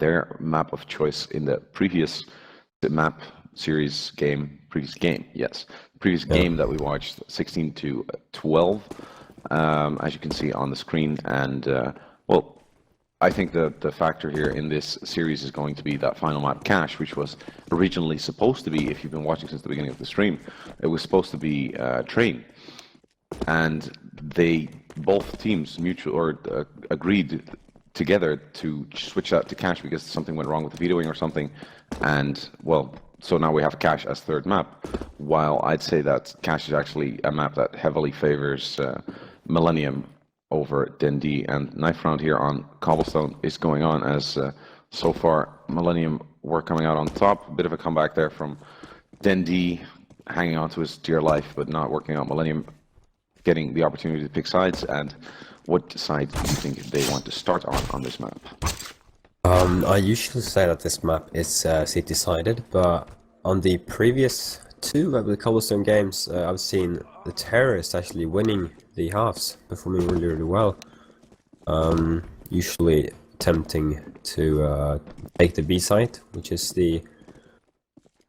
their map of choice in the previous map series game, previous game that we watched, 16-12, as you can see on the screen. And well, I think the factor here in this series is going to be that final map, Cache, which was originally supposed to be, if you've been watching since the beginning of the stream, it was supposed to be Train. And both teams agreed together to switch that to Cache because something went wrong with the vetoing or something. And well, so now we have Cache as third map, while I'd say that Cache is actually a map that heavily favors Millenium over DenDD, and knife round here on Coblestone is going on as so far Millenium were coming out on top. A bit of a comeback there from DenDD, hanging on to his dear life but not working out. Millenium getting the opportunity to pick sides. And what side do you think they want to start on this map? I usually say that this map is city-sided, but on the previous two the Coblestone games, I've seen the terrorists actually winning the halves, performing really, really well. Usually attempting to take the B site, which is the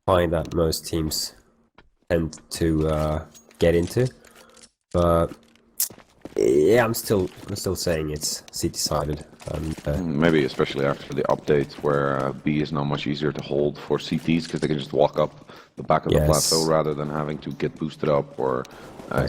find that most teams tend to get into. But yeah, I'm still saying it's city-sided. Maybe especially after the update, where B is now much easier to hold for CTs because they can just walk up the back of the plateau rather than having to get boosted up or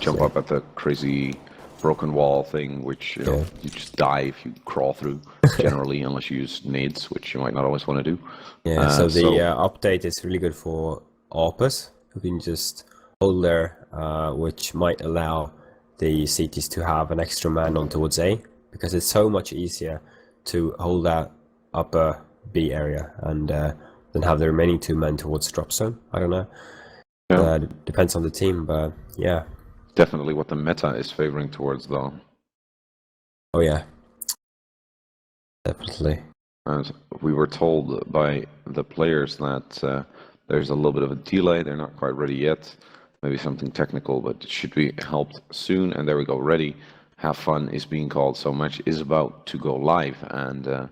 jump up at the crazy broken wall thing, which you know you just die if you crawl through. Generally, unless you use nades, which you might not always want to do. Yeah. So the update is really good for Overpass, who can just hold there, which might allow the CTs to have an extra man on towards A, because it's so much easier to hold that upper B area and then have the remaining two men towards drop zone. I don't know. Yeah. Depends on the team, but yeah. Definitely what the meta is favoring towards, though. Oh yeah. Definitely. And we were told by the players that there's a little bit of a delay. They're not quite ready yet. Maybe something technical, but it should be helped soon. And there we go, ready. Have fun is being called. So much is about to go live. And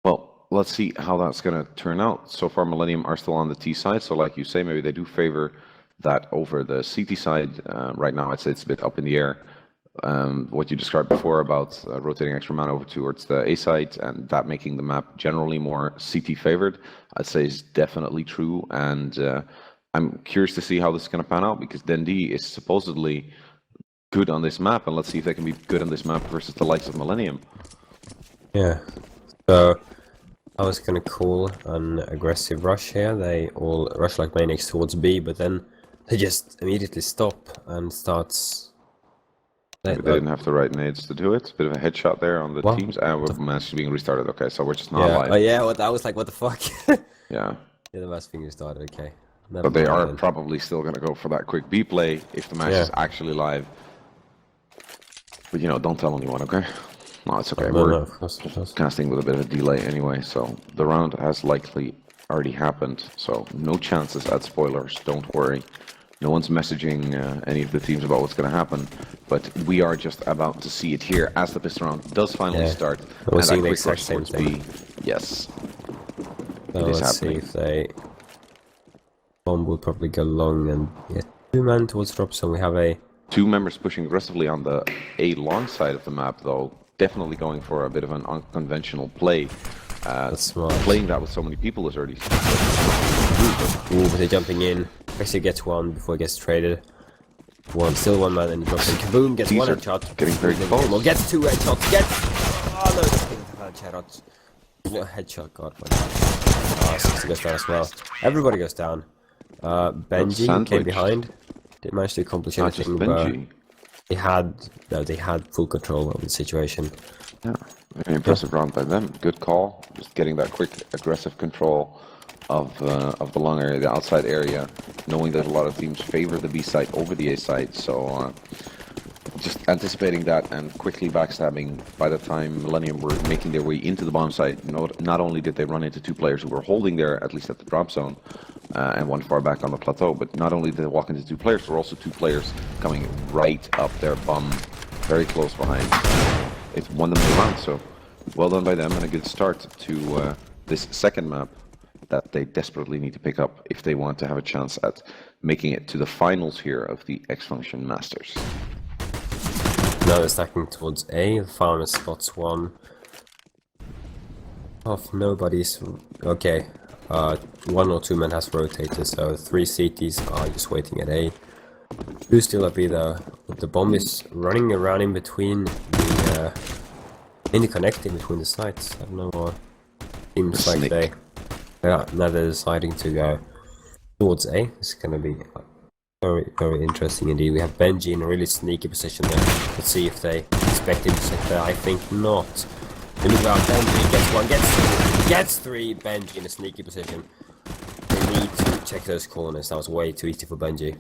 well, let's see how that's going to turn out. So far, Millenium are still on the T side. So like you say, maybe they do favor that over the CT side. Right now, I'd say it's a bit up in the air. What you described before about rotating extra mana over towards the A side and that making the map generally more CT favored, I'd say is definitely true. And I'm curious to see how this is going to pan out, because DenDD is supposedly good on this map, and let's see if they can be good on this map versus the likes of Millenium. Yeah, so I was going to call an aggressive rush here. They all rush like maniacs towards B, but then they just immediately stop and starts... They didn't have the right nades to do it. Bit of a headshot there on the teams. And we're match being restarted. Okay, so we're just not live. Oh yeah, I was like, what the fuck? Yeah. Yeah, the match being restarted, okay. But they are probably still going to go for that quick B play if the match is actually live. But you know, don't tell anyone, okay? No, it's okay. We're of course. casting with a bit of a delay anyway, so the round has likely already happened. So no chances at spoilers, don't worry. No one's messaging any of the teams about what's going to happen, but we are just about to see it here as the pistol round does finally start. We're seeing the exact same thing. Yes. So let's see if they... Bomb will probably go long and get two men towards drop, so we have a... Two members pushing aggressively on the A long side of the map, though. Definitely going for a bit of an unconventional play. That's smart. Playing that with so many people is already... Ooh, but they're jumping in. Actually gets one before it gets traded. Still one man, and he drops in. Kaboom, gets one headshot. Getting very close. Well, gets two headshots. Oh no, headshots. No, headshot, god. 60 goes down as well. Everybody goes down. Benji came behind. Didn't manage to accomplish anything, but they had full control of the situation. Yeah, very impressive round by them. Good call. Just getting that quick, aggressive control of the long area, the outside area, knowing that a lot of teams favor the B side over the A side. So just anticipating that and quickly backstabbing. By the time Millenium were making their way into the bomb site, not only did they run into two players who were holding there, at least at the drop zone, and one far back on the plateau, but not only did they walk into two players, there were also two players coming right up their bum, very close behind. It won them the round, so well done by them and a good start to this second map that they desperately need to pick up if they want to have a chance at making it to the finals here of the xfunction Masters. Now they're stacking towards A. The farmer spots one. Nobody's okay. 1 or 2 men has rotated, so 3 CTs are just waiting at A. 2 still at B though. The bomb is running around in between the interconnecting between the sites. I don't know why. Seems like they now they're deciding to go towards A. It's gonna be very, very interesting indeed. We have BenDD in a really sneaky position there. Let's see if they expect him to sit there. I think not. They move out. BenDD gets 1, gets 3. BenDD in a sneaky position. They need to check those corners. That was way too easy for BenDD.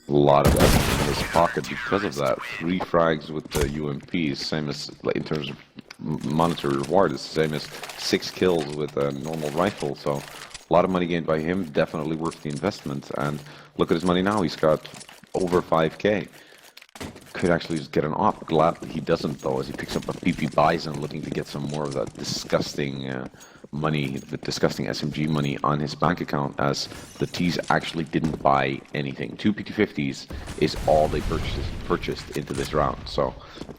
A lot of that in his pocket because of that. 3 frags with the UMP, same as in terms of monetary reward, it's the same as 6 kills with a normal rifle. So a lot of money gained by him, definitely worth the investment. And look at his money now. He's got over 5k. Could actually just get an op. Glad that he doesn't though, as he picks up a PP Bison, looking to get some more of that disgusting money, the disgusting SMG money on his bank account, as the T's actually didn't buy anything. 2 PT50s is all they purchased into this round. So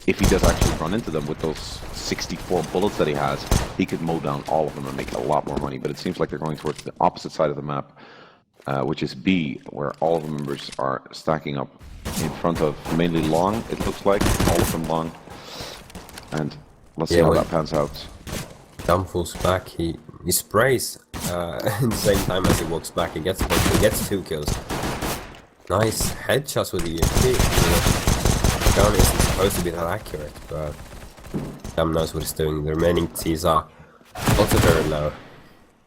if he does actually run into them with those 64 bullets that he has, he could mow down all of them and make a lot more money. But it seems like they're going towards the opposite side of the map, which is B, where all of the members are stacking up in front of mainly long, it looks like, all of them long. And let's see how that pans out. Dumb falls back, he sprays in the same time as he walks back. He gets 2 kills. Nice headshots with the UMP. The gun isn't supposed to be that accurate, but Dumb knows what he's doing. The remaining T's are also very low.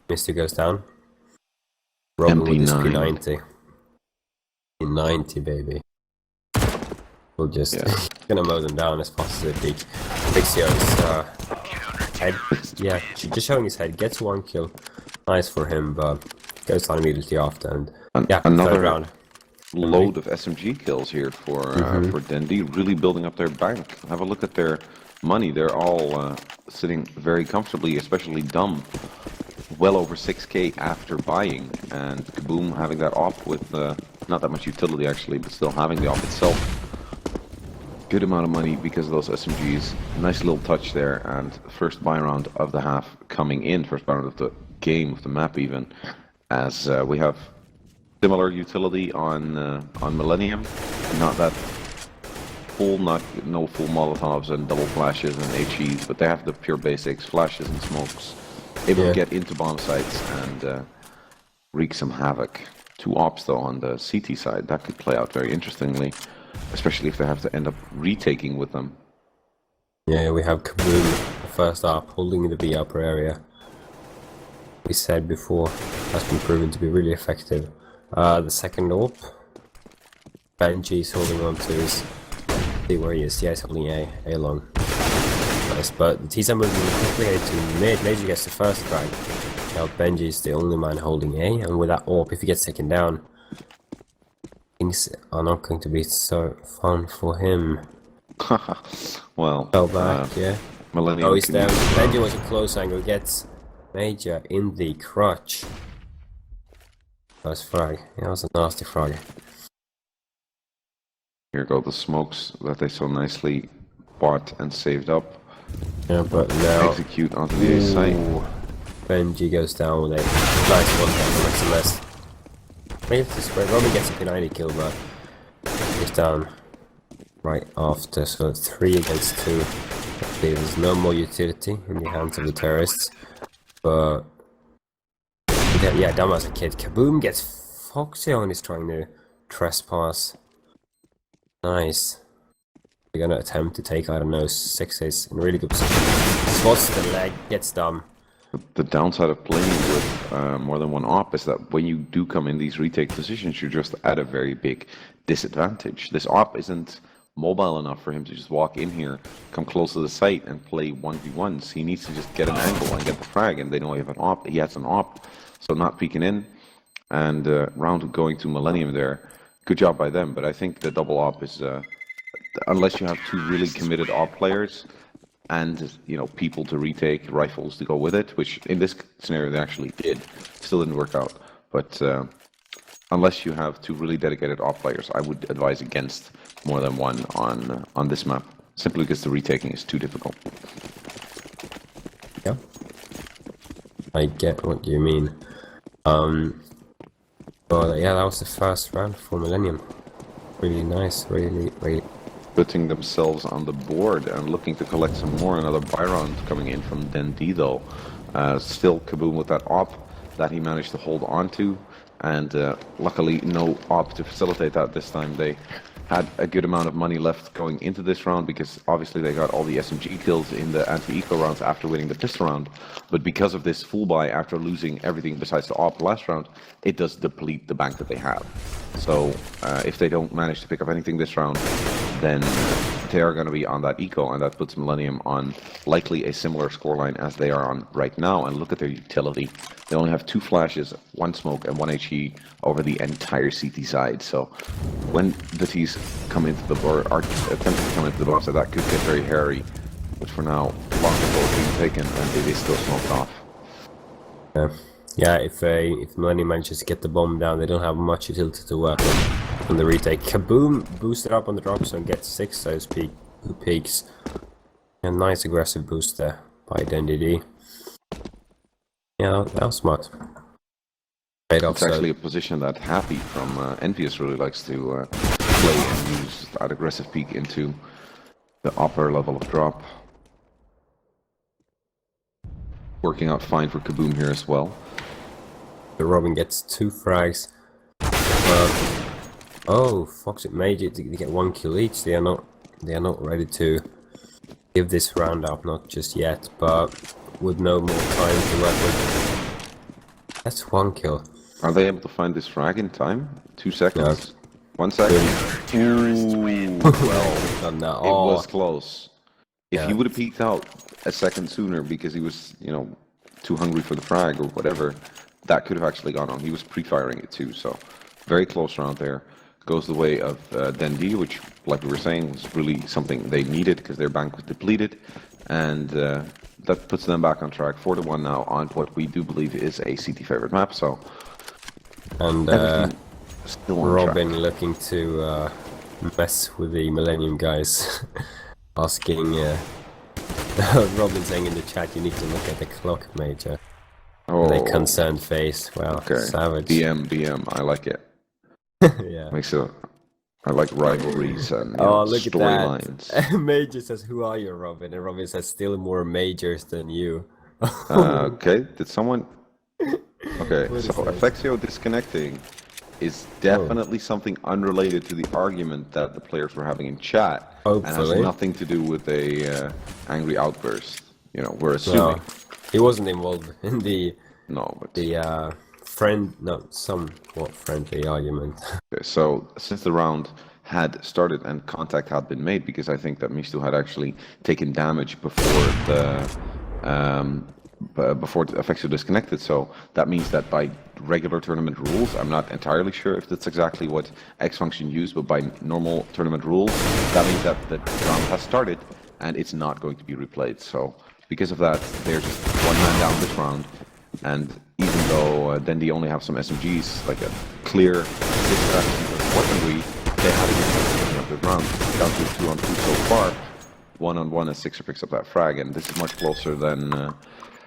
Mister goes down. Robin with his P90. P90, baby. We'll just gonna mow them down as fast as they peak. Vixio's head, yeah, just showing his head, gets 1 kill. Nice for him, but goes down immediately after. And yeah, another round. Load of SMG kills here for DenDD, really building up their bank. Have a look at their money. They're all sitting very comfortably, especially Dumb. Well over 6k after buying, and Kaboom having that op with not that much utility actually, but still having the op itself. Good amount of money because of those SMGs. Nice little touch there, and first buy round of the half coming in, first buy round of the game, of the map even, as we have similar utility on Millenium. Not that full, no full Molotovs and double flashes and HEs, but they have the pure basics, flashes and smokes. Able to get into bomb sites and wreak some havoc. 2 ops though on the CT side, that could play out very interestingly, especially if they have to end up retaking with them. Yeah, we have Kaboom, the first op, holding the B upper area. We said before, has been proven to be really effective. The second op, BenDD is holding on to his, see where he is, yeah, he's holding A long. Nice, but the T's are moving quickly to mid. Major gets the first frag. Now BenDD is the only man holding A, and with that AWP, if he gets taken down, things are not going to be so fun for him. Well, fell back, yeah. Millenium. Oh, he's down. BenDD was a close angle, gets Major in the crutch. First frag. Yeah, that was a nasty frag. Here go the smokes that they so nicely bought and saved up. Yeah, but now execute onto the A site. BenDD goes down with a nice one down from SMS. Maybe to spread. Robin gets a P90 kill, but he's down right after. So 3 against 2. There's no more utility in the hands of the terrorists. But yeah, Dumb as a kid. Kaboom gets Foxy on. He's trying to trespass. Nice. They're gonna attempt to take, I don't know, 6s in a really good position. Spots the leg, gets Dumb. The downside of playing with more than one op is that when you do come in these retake positions, you're just at a very big disadvantage. This op isn't mobile enough for him to just walk in here, come close to the site, and play 1v1s. He needs to just get an angle and get the frag, and they know he has an op. He has an op, so not peeking in. And round going to Millenium there. Good job by them, but I think the double op is, unless you have 2 really committed op players, and people to retake, rifles to go with it, which in this scenario they actually did. Still didn't work out, but unless you have two really dedicated op players, I would advise against more than one on this map, simply because the retaking is too difficult. Yeah, I get what you mean. But yeah, that was the first round for Millenium. Really nice, really. Putting themselves on the board and looking to collect some more. Another buy round coming in from DenDD though. Still Kaboom with that op that he managed to hold on to, and luckily no op to facilitate that this time. They had a good amount of money left going into this round because obviously they got all the SMG kills in the anti-eco rounds after winning the pistol round, but because of this full buy after losing everything besides the op last round, it does deplete the bank that they have. So if they don't manage to pick up anything this round, then they are going to be on that eco, and that puts Millenium on likely a similar scoreline as they are on right now. And look at their utility. They only have 2 flashes, 1 smoke, and 1 HE over the entire CT side. So when the T's come into the bar, are attempting to come into the bar, so that could get very hairy. But for now, long control being taken, and they still smoked off. Yeah, if Millenium manages to get the bomb down, they don't have much utility to work on the retake. Kaboom! Boosted up on the drop zone, gets 6 those peaks. A nice aggressive boost there by DenDD. Yeah, that was smart. It's actually a position that Happy from Envious really likes to play and use that aggressive peak into the upper level of drop. Working out fine for Kaboom here as well. The Robin gets 2 frags. Oh, Fox made it to get 1 kill each. They are not ready to give this round up, not just yet, but with no more time to work with. That's 1 kill. Are they able to find this frag in time? 2 seconds? No. 1 second? Well, it was close. If he would have peeked out a second sooner because he was, too hungry for the frag or whatever, that could have actually gone on. He was pre-firing it too, so very close round there. Goes the way of DenDD, which, like we were saying, was really something they needed because their bank was depleted, and that puts them back on track. 4-1 now on what we do believe is a CT favorite map. So, and Robin looking to mess with the Millenium guys, asking. Robin saying in the chat, you need to look at the clock, Major. Oh. The concerned face. Well, okay. Savage. BM, I like it. Yeah. Makes it. I like rivalries and look storylines. At that. Major says, "Who are you, Robin?" And Robin says, "Still more majors than you." Okay. Did someone? Okay. So Affexio disconnecting is definitely something unrelated to the argument that the players were having in chat. Hopefully. And has nothing to do with a angry outburst. We're assuming. No, he wasn't involved in the somewhat friendly argument. Okay, so since the round had started and contact had been made, because I think that Mistu had actually taken damage before Affexio disconnected, so that means that by regular tournament rules, I'm not entirely sure if that's exactly what xfunction used, but by normal tournament rules, that means that the round has started and it's not going to be replayed. So because of that, they're just 1 man down this round, and even though DenDD only have some SMGs, like a clear distraction of weaponry, they had a good of the round. Down to 2-on-2 so far, 1-on-1 as Sixer picks up that frag, and this is much closer than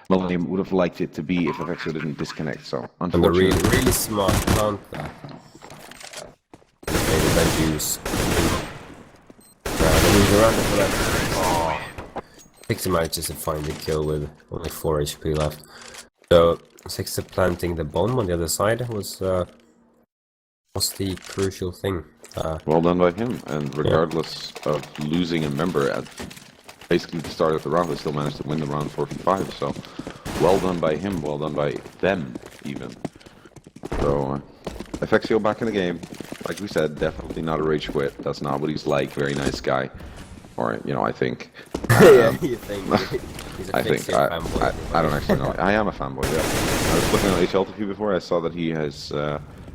Millenium would have liked it to be if Affexio didn't disconnect. So unfortunately, and the really smart counter. Maybe then use. Sixer manages to find the kill with only 4 HP left. So Sixer planting the bomb on the other side was the crucial thing. Well done by him, and regardless of losing a member at basically the start of the round, they still managed to win the round 4v5. So well done by him, well done by them even. So Affexio back in the game. Like we said, definitely not a rage quit. That's not what he's like. Very nice guy. Or, I think. Yeah, you think. He's a fanboy. I don't actually know. I am a fanboy, yeah. I was looking at HL.TV before. I saw that he has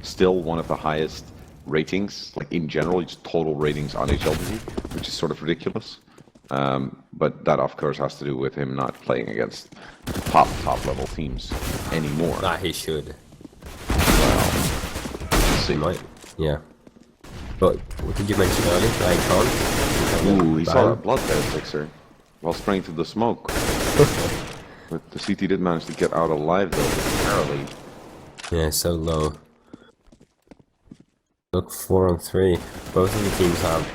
still one of the highest ratings, like in general, just total ratings on HL.TV, which is sort of ridiculous. But that, of course, has to do with him not playing against top level teams anymore. Nah, he should. See. Might. Yeah. But what did you mention earlier? Icon? Ooh, he saw that blood there, Fixer, while spraying through the smoke. But the CT did manage to get out alive, though, narrowly. Yeah, so low. Look, 4-on-3. Both of the teams have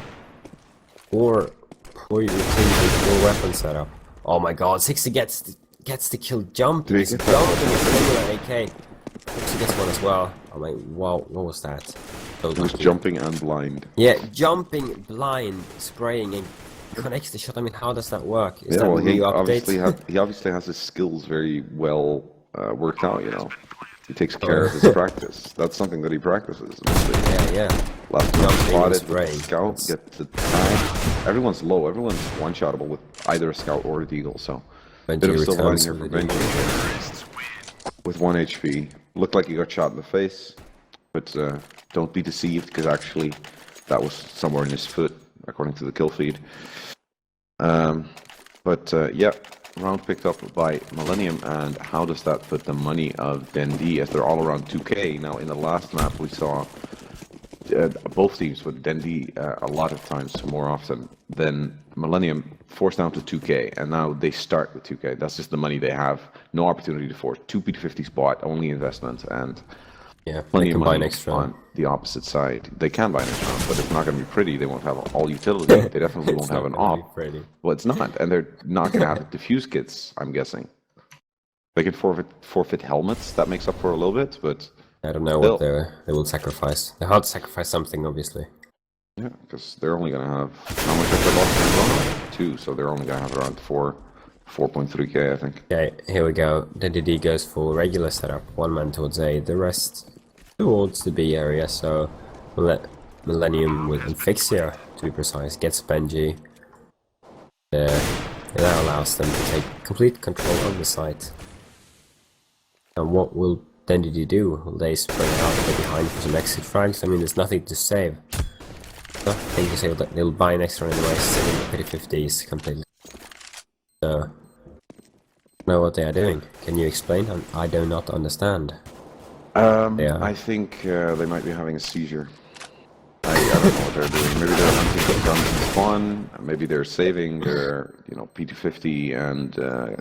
four weapon setup. Oh my god, 60 gets the kill jumping. He's jumping with a regular AK. 60 gets one as well. I'm like, wow, what was that? So he was jumping and blind. Yeah, jumping, blind, spraying, and connects the shot. I mean, how does that work? Is Yeah, that well, a new he obviously has his skills very well worked out, you know. He takes care of his practice. That's something that he practices. Yeah. Last time spotted spraying. scout, get the tag. Everyone's low. Everyone's one-shottable with either a scout or a deagle, so... Bit of silver lining here for Benji. With 1 HP. Looked like he got shot in the face, but don't be deceived, because actually that was somewhere in his foot, according to the kill feed. Yeah, round picked up by Millenium, and how does that put the money of DenDD as they're all around 2k? Now, in the last map we saw both teams with DenDD a lot of times more often than Millenium forced down to 2k, and now they start with 2k. That's just the money they have. No opportunity to force. 2 P250 spot, only investment, and yeah, plenty of money extra on the opposite side. They can buy an extra, but it's not going to be pretty. They won't have all utility. They definitely won't have an op. Well, it's not, and they're not going to have diffuse kits, I'm guessing. They can forfeit helmets. That makes up for a little bit, but I don't know what they will sacrifice. They have to sacrifice something, obviously. Yeah, because they're only going to have... How much have they lost? 2, so they're only going to have around 4.3k, I think. Okay, here we go. DenDD goes for regular setup. One man towards A, the rest towards the B area, so we'll let Millenium with Infixia, to be precise, gets Benji. That allows them to take complete control of the site. And what will DenDD do? Will they spray out from behind for some exit frags? I mean, there's nothing to save. Nothing to save. They'll buy an extra anyway, saving the pity 50s completely. So, know what they are doing. Can you explain? I do not understand. I think they might be having a seizure. I don't know what they're doing. Maybe they're hunting for guns and spawn. Maybe they're saving their, P250 and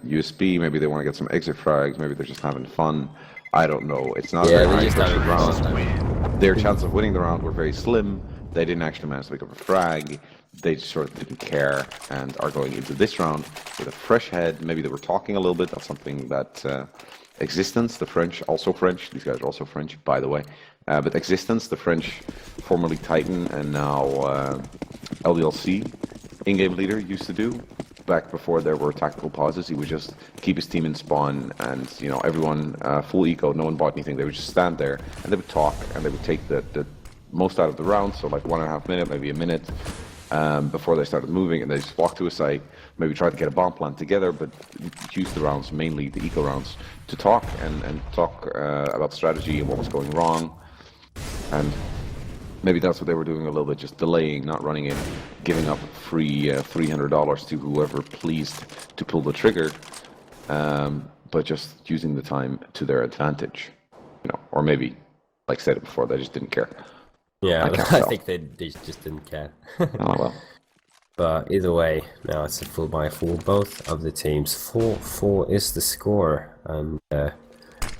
USB. Maybe they want to get some exit frags. Maybe they're just having fun. I don't know. It's not a very high pressure round. Their chance of winning the round were very slim. They didn't actually manage to pick up a frag. They just sort of didn't care and are going into this round with a fresh head. Maybe they were talking a little bit. That's something that Existence, the French, also French. These guys are also French, by the way. But Existence, the French, formerly Titan and now LDLC, in-game leader, used to do. Back before there were tactical pauses, he would just keep his team in spawn, and everyone full eco. No one bought anything. They would just stand there and they would talk, and they would take the most out of the round. So like 1.5 minutes, maybe a minute before they started moving, and they just walk to a site, maybe try to get a bomb plant together, but use the rounds, mainly the eco rounds, to talk and talk about strategy and what was going wrong. And maybe that's what they were doing a little bit, just delaying, not running in, giving up free $300 to whoever pleased to pull the trigger, but just using the time to their advantage, or maybe, like I said before, they just didn't care. Yeah, I think they just didn't care. Oh well. But either way, now it's a full by full, both of the teams. 4-4 is the score, and no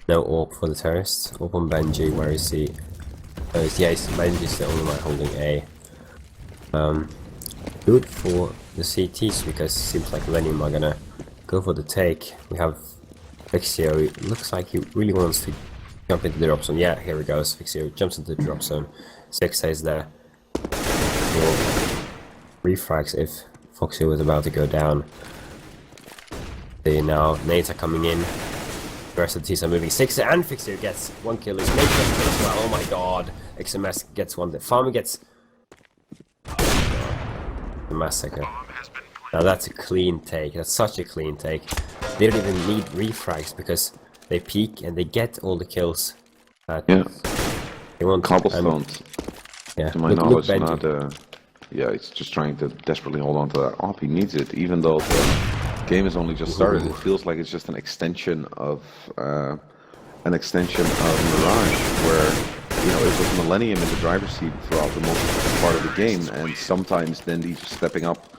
AWP for the terrorists. AWP on Benji, where is he? Benji's the only one holding A. Good for the CTs, because it seems like Millenium are gonna go for the take. We have Fixio, it looks like he really wants to jump into the drop zone. Yeah, here he goes. Fixio jumps into the drop zone. 6 is there. Refrags if Foxy was about to go down. Now nades are coming in. The rest of the teams are moving. 6 and Fixio gets 1 kill. He's making it as well. Oh my god. XMS gets 1. The farmer gets the massacre. Now that's a clean take. That's such a clean take. They don't even need refrags because they peek and they get all the kills. Yeah. They want Cobblestones. Yeah. To my knowledge, not Yeah, he's just trying to desperately hold on to that op. He needs it, even though the game has only just started. It feels like it's just an extension of Mirage, where it was Millenium in the driver's seat throughout the most part of the game, and sometimes DenDD just stepping up,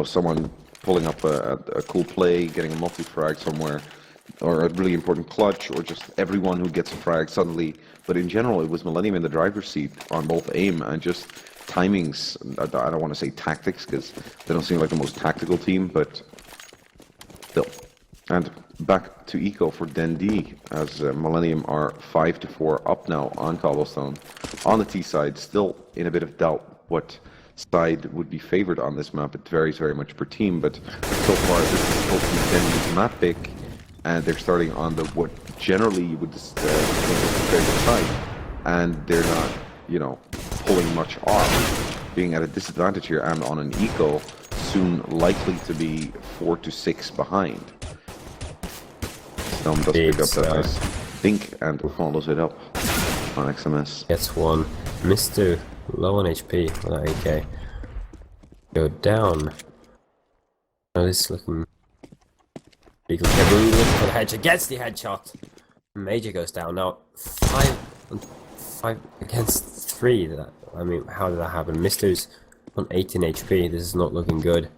someone pulling up a cool play, getting a multi-frag somewhere, or a really important clutch, or just everyone who gets a frag suddenly. But in general, it was Millenium in the driver's seat on both aim and just timings. I don't want to say tactics, because they don't seem like the most tactical team, but still. And back to eco for DenDD, as Millenium are 5-4 up now on Coblestone. On the T side, still in a bit of doubt what side would be favored on this map. It varies very much per team, but so far this is supposed to be DenDD's map pick, and they're starting on the what generally you would think is the favorite side, and they're not, pulling much off, being at a disadvantage here and on an eco, soon likely to be 4 to 6 behind. Stom does pick up that nice think and follows it up on XMS. Gets one. Mr. Low on HP with that AK. Go down. Oh, this is looking... Looking for the headshot. Gets the headshot! Major goes down. Now, 5 against 3. I mean, how did that happen? Mister's on 18 HP. This is not looking good.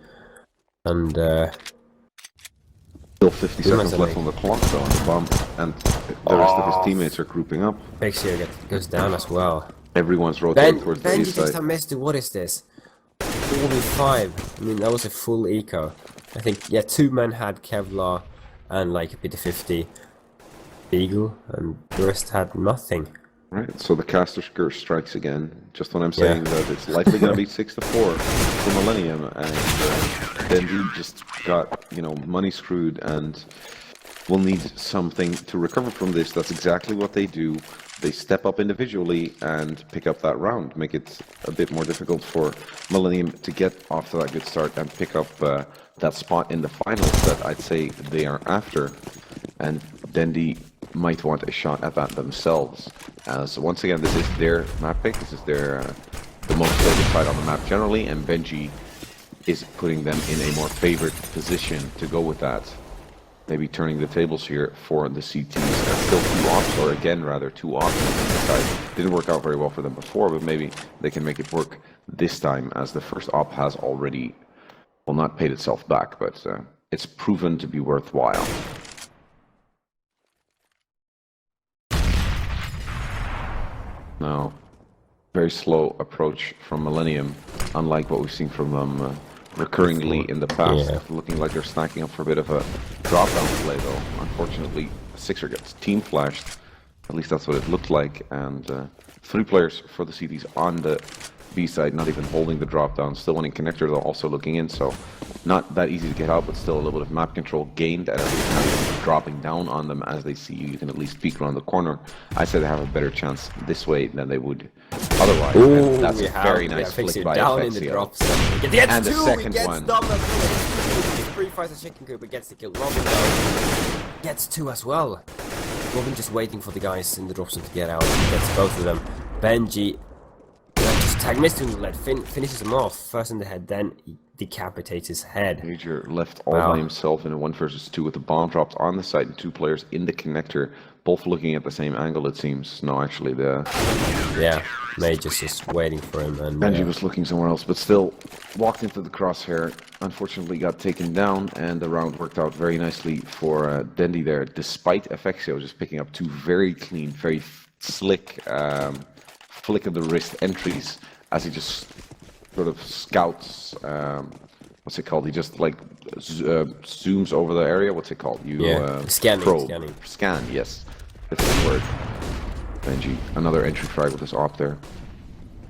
And, still 50 seconds left on the clock though on the bomb, and the rest of his teammates are grouping up. Pixie goes down as well. Everyone's rotating towards the east side. Mister, what is this? 4v5. I mean, that was a full eco. I think, yeah, 2 men had Kevlar and like a bit of 50 Eagle, and the rest had nothing. Right, so the caster curse strikes again. Just when I'm saying that it's likely going to be 6-4 for Millenium, and then he just got money screwed and will need something to recover from this. That's exactly what they do. They step up individually and pick up that round, make it a bit more difficult for Millenium to get off to that good start and pick up that spot in the finals that I'd say they are after. And DenDD might want a shot at that themselves, as once again this is their map pick. This is their the most favored side on the map generally, and Benji is putting them in a more favored position to go with that. Maybe turning the tables here for the CTs. Still 2 ops, or again rather 2 ops on the side. Didn't work out very well for them before, but maybe they can make it work this time, as the first op has already, well, not paid itself back, but it's proven to be worthwhile. Now, very slow approach from Millenium, unlike what we've seen from them recurringly in the past. Looking like they're stacking up for a bit of a drop-down play, though. Unfortunately, Sixer gets team flashed. At least that's what it looked like. And 3 players for the CTs on the B side, not even holding the drop-down. Still winning connector, though, also looking in. So not that easy to get out, but still a little bit of map control gained, and at least dropping down on them as they see you. You can at least peek around the corner. I say they have a better chance this way than they would otherwise. Ooh, that's a very nice flick by down Fexio. in the drops. And the second one. Pre-fires the chicken coop, but gets the kill. Robin though gets 2 as well. Robin just waiting for the guys in the drop zone to get out. He gets both of them. Benji just tag Mr. in the lead, finishes him off. First in the head, then he decapitates his head. Major left all by himself in a 1 versus 2 with the bomb dropped on the site and 2 players in the connector, both looking at the same angle, it seems. No, actually, Major's just waiting for him. And Benji was looking somewhere else, but still walked into the crosshair. Unfortunately, got taken down, and the round worked out very nicely for DenDD there, despite Fexio just picking up 2 very clean, very slick flick of the wrist entries as he just sort of scouts. What's it called? He just like zooms over the area. What's it called? Scanning. Scan, yes. That's the word. Benji, another entry frag with this op there.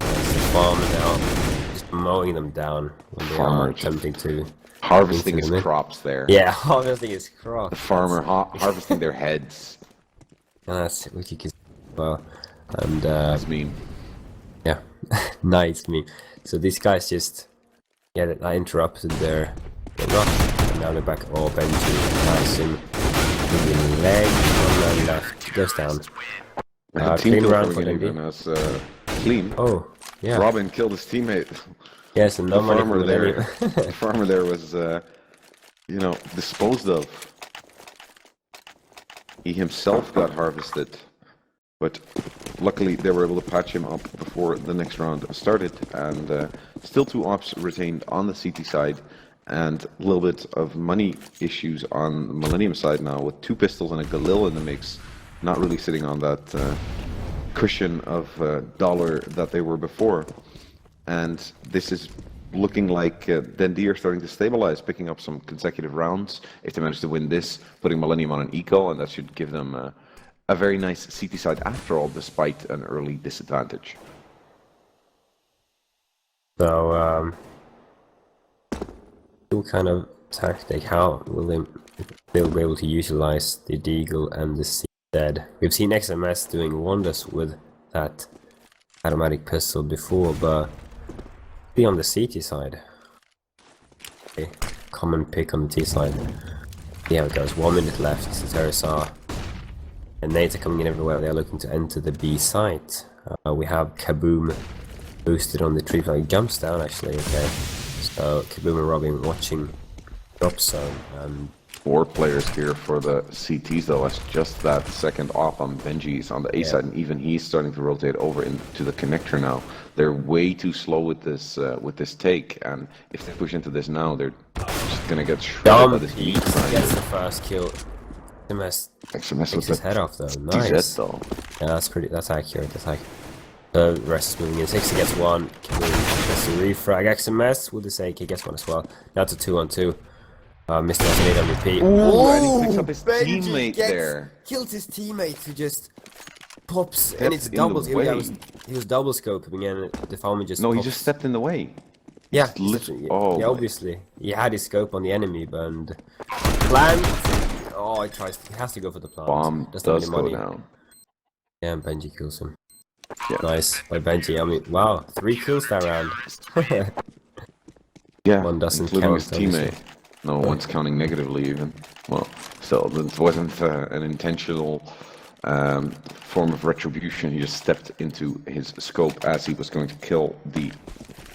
Farmer down, just mowing them down when they are attempting to harvesting his crops there. Yeah, harvesting his crops. The farmer harvesting their heads. That's wicked as well. And nice meme. Yeah, nice meme. So these guys just I interrupted their rush, and now they're back. Oh, Benji, nice him. The leg, 1 man left, goes down. Clean round for DenDD. Clean. Oh, yeah. Robin killed his teammate. Yes, and no money farmer from there, Millenium. the farmer there was, you know, disposed of. He himself got harvested, but luckily they were able to patch him up before the next round started, and still 2 ops retained on the CT side, and a little bit of money issues on the Millennium side now, with 2 pistols and a Galil in the mix, not really sitting on that cushion of dollar that they were before. And this is looking like DenDD are starting to stabilize, picking up some consecutive rounds. If they manage to win this, putting Millennium on an eco, and that should give them a very nice CT side after all, despite an early disadvantage. So, what kind of tactic? How will they'll be able to utilize the Deagle and the C-Dead? We've seen XMS doing wonders with that automatic pistol before, but be on the CT side. Okay, common pick on the T side. See how it goes. 1 minute left. Teresa and nades are coming in everywhere. They are looking to enter the B site. We have Kaboom boosted on the tree flag. Jumps down actually. Okay, so Kaboom and Robin watching drop zone. And 4 players here for the CTs though. That's just that second off on Benji's on the A side, and even he's starting to rotate over into the connector now. They're way too slow with this take, and if they push into this now, they're just gonna get shredded by this meat grind. Gets the first kill. XMS takes with his the head off though. DZ Nice. though. Yeah, that's accurate. That's accurate. The rest is moving in. 60 gets 1. Kaboom gets the refrag. XMS with this AK gets 1 as well. Now to 2-on-2. Mr. has an AWP. Ooh, and he picks up his teammate there. Kills his teammate who just pops, Stepped and it's in the doubles. way. He was double scoping, and the farmer just No, he pops. just stepped in the way. Yeah, Oh, yeah, obviously he had his scope on the enemy, but and plant. Oh, he has to go for the plant. Bomb Doesn't have does any go money. down. Yeah, and Benji kills him. Yeah. Nice by Benji. I mean, wow, 3 kills that round. Yeah, One doesn't including count, his teammate. No one's counting negatively even. Well, still, it wasn't an intentional form of retribution. He just stepped into his scope as he was going to kill the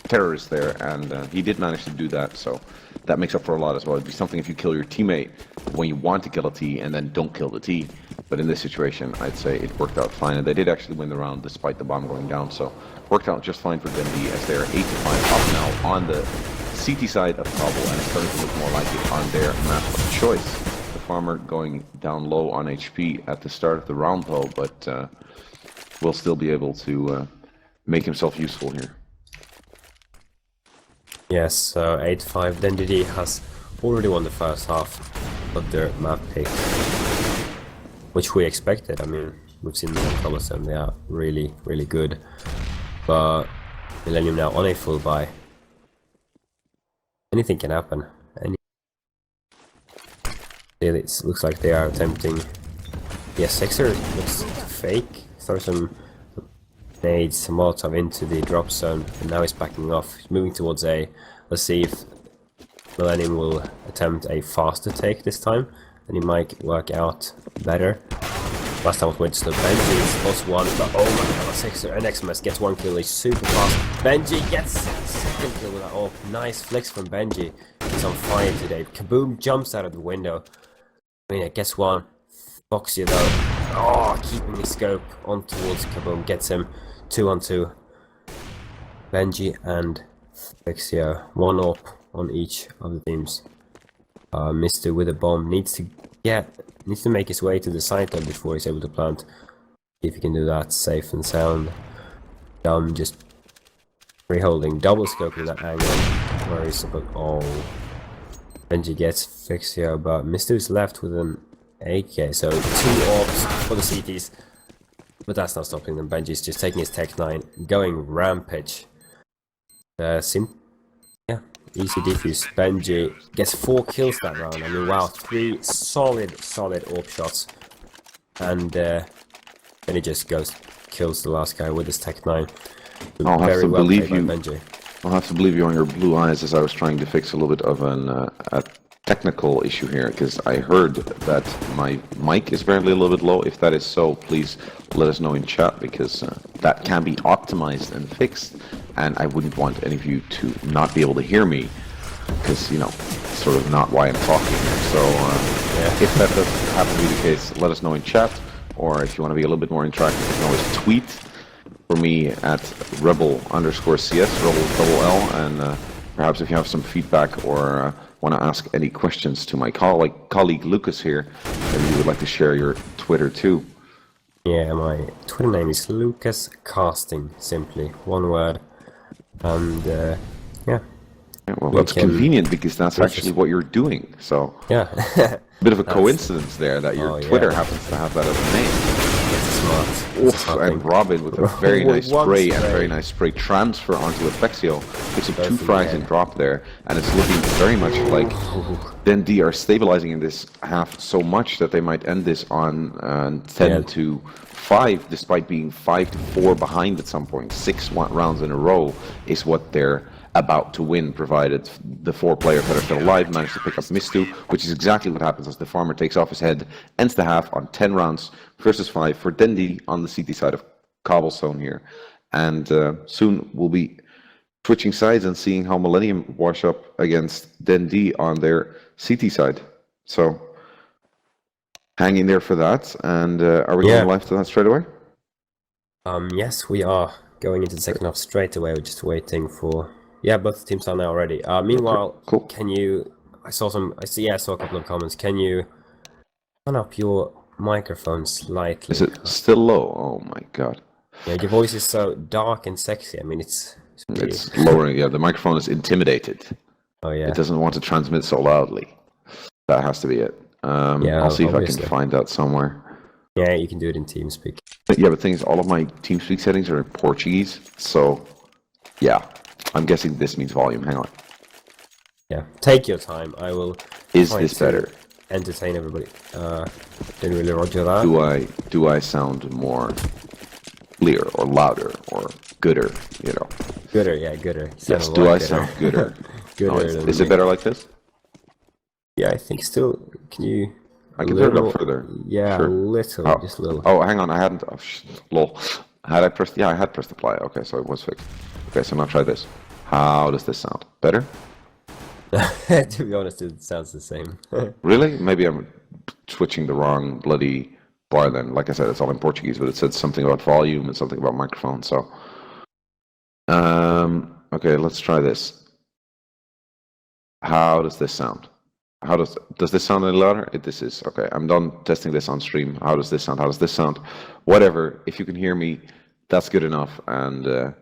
terrorist there, and he did manage to do that, so that makes up for a lot as well. It'd be something if you kill your teammate when you want to kill a T and then don't kill the T, but in this situation, I'd say it worked out fine, and they did actually win the round despite the bomb going down, so worked out just fine for DenDD as they are 8-5 up now on the CT side of Cobble, and it's starting to look more like it on their map of choice. The farmer going down low on HP at the start of the round though, but will still be able to make himself useful here. Yes, so 8-5. DenDD has already won the first half of their map pick, which we expected. I mean, we've seen them on Coblestone, they are really, really good. But Millenium now on a full buy. Anything can happen. It looks like they are attempting. Yes, Sixer looks fake. Throw some nades, some Molotov into the drop zone, and now he's backing off. He's moving towards A. Let's see if Millenium will attempt a faster take this time, and he might work out better. Last time was Winter Slow. Benji lost 1, but oh my god, Sixer and XMS gets 1 kill. He's super fast. Benji gets second kill with that AWP. Nice flicks from Benji. He's on fire today. Kaboom jumps out of the window. I mean, it gets 1. Foxy though. Oh, keeping his scope on towards Kaboom. Gets him 2-on-2. Benji and Fixio. 1 AWP on each of the teams. Mister with a bomb needs to make his way to the site though before he's able to plant. See if he can do that safe and sound. Just free-holding, double scoping that angle where he's supposed. Oh, Benji gets Fixio, but Mister is left with an AK, so 2 AWPs for the CTs. But that's not stopping them. Benji's just taking his Tech 9, going rampage. Easy defuse. Benji gets 4 kills that round. I mean, wow, 3 solid AWP shots. And then he just kills the last guy with his Tech 9. I'll have to well believe you. Benji. I'll have to believe you on your blue eyes as I was trying to fix a little bit of a technical issue here, because I heard that my mic is apparently a little bit low. If that is so, please let us know in chat, because that can be optimized and fixed. and I wouldn't want any of you to not be able to hear me, because, you know, it's sort of not why I'm talking here. So if that does happen to be the case, let us know in chat, or if you want to be a little bit more interactive, you can always tweet for me at rebel_CS, rebel_L, and perhaps if you have some feedback or want to ask any questions to my colleague Lucas here, and you would like to share your Twitter too. Yeah, my Twitter name is Lucas Casting, simply one word, and yeah. Well, that's convenient because that's actually what you're doing. So yeah, a bit of a coincidence there that your Twitter happens to have that as a name. It's smart. And Robin with a very nice spray and a very nice spray transfer onto Effexio. Picks up 2 frags and drop there, and it's looking very much like DenDD are stabilizing in this half so much that they might end this on 10-5, despite being 5-4 behind at some point. 6 rounds in a row is what they're about to win, provided the 4 players that are still alive manage to pick up Mistu, which is exactly what happens as the farmer takes off his head, ends the half on 10 rounds versus 5 for DenDD on the CT side of Coblestone here. And soon we'll be switching sides and seeing how Millenium wash up against DenDD on their CT side. So hang in there for that. And are we going live to that straight away? Yes, we are going into the second half straight away. We're just waiting for... Yeah, both teams are now ready. Meanwhile, cool. Can you... I saw a couple of comments. Can you turn up your microphone slightly? Is it still low? Oh my god. Yeah, your voice is so dark and sexy. I mean, it's lowering. Yeah, the microphone is intimidated. Oh yeah. It doesn't want to transmit so loudly. That has to be it. I'll see if I can find out somewhere. Yeah, you can do it in TeamSpeak. Yeah, but the thing is, all of my TeamSpeak settings are in Portuguese, so yeah. I'm guessing this means volume. Hang on. Yeah, take your time. I will. Is this better? Entertain everybody. Didn't really roger that. Do I sound more clear or louder or gooder? You know. Gooder, yeah, gooder. Yes. Do I sound gooder? Gooder. Is it better like this? Yeah, I think still. Can you? I can turn it up further. Yeah, sure. a little, just a little. Oh, hang on. I hadn't. Oh, lol. Had I pressed? Yeah, I had pressed apply. Okay, so it was fixed. Okay, so now try this. How does this sound? Better? To be honest, it sounds the same. Really? Maybe I'm switching the wrong bloody bar then. Like I said, it's all in Portuguese, but it said something about volume and something about microphone, so... okay, let's try this. How does this sound? Does this sound any louder? This is. Okay, I'm done testing this on stream. How does this sound? How does this sound? Whatever. If you can hear me, that's good enough, and...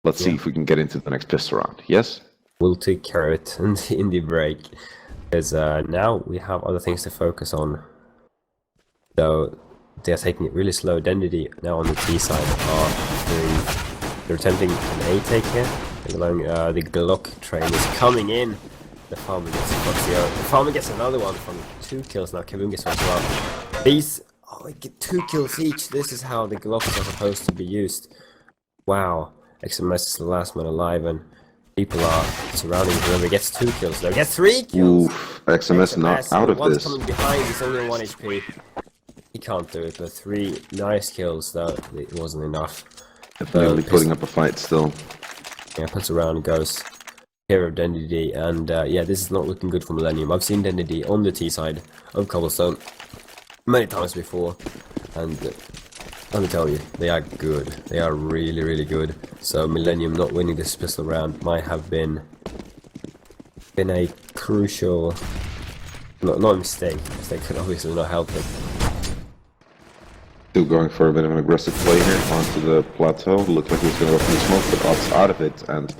let's see if we can get into the next pistol round. Yes? We'll take care of it in the break. Because now we have other things to focus on. So they're taking it really slow. DenDD now on the T side they're attempting an A take here. They're allowing the Glock train is coming in. The farmer gets the farmer gets another one from 2 kills now. Kevin gets one as well. These they get 2 kills each. This is how the Glocks are supposed to be used. Wow. XMS is the last man alive, and people are surrounding whoever gets 2 kills. They get 3 kills! Oof, XMS not out of this. One's coming behind, he's only on 1 HP. He can't do it, but 3 nice kills, though it wasn't enough. Definitely putting up a fight still. Yeah, puts around and goes. Hero of DenDD, and yeah, this is not looking good for Millenium. I've seen DenDD on the T side of Coblestone many times before, and let me tell you, they are good. They are really, really good. So Millenium not winning this pistol round might have been a crucial, not a mistake, because they could obviously not help it. Still going for a bit of an aggressive play here onto the plateau. Looked like he was going to go for the smoke, but opts out of it. And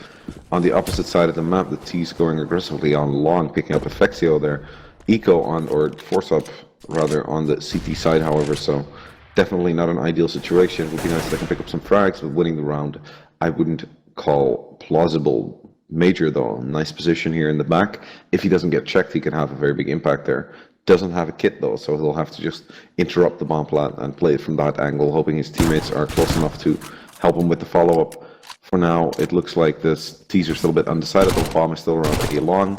on the opposite side of the map, the T's going aggressively on long, picking up Effexio there. Eco on, or Force Up rather, on the CT side, however, so definitely not an ideal situation. It would be nice if I can pick up some frags, but winning the round I wouldn't call plausible. Major though, nice position here in the back. If he doesn't get checked, he can have a very big impact there. Doesn't have a kit though, so he'll have to just interrupt the bomb plant and play it from that angle, hoping his teammates are close enough to help him with the follow-up. For now, it looks like this T's are still a bit undecided. The bomb is still around A long.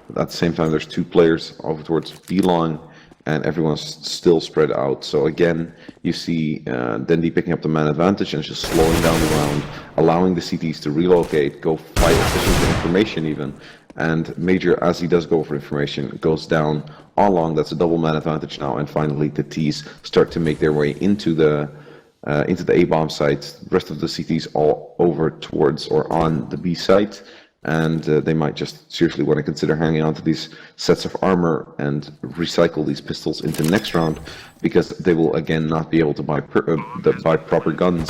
But at the same time, there's 2 players over towards B long, and everyone's still spread out. So again, you see DenDD picking up the man advantage and just slowing down the round, allowing the CTs to relocate, go fight efficient information even. And Major, as he does go for information, goes down all along. That's a double man advantage now. And finally, the Ts start to make their way into the A-bomb site. The rest of the CTs all over towards or on the B site. And they might just seriously want to consider hanging on to these sets of armor and recycle these pistols into the next round, because they will again not be able to buy proper guns.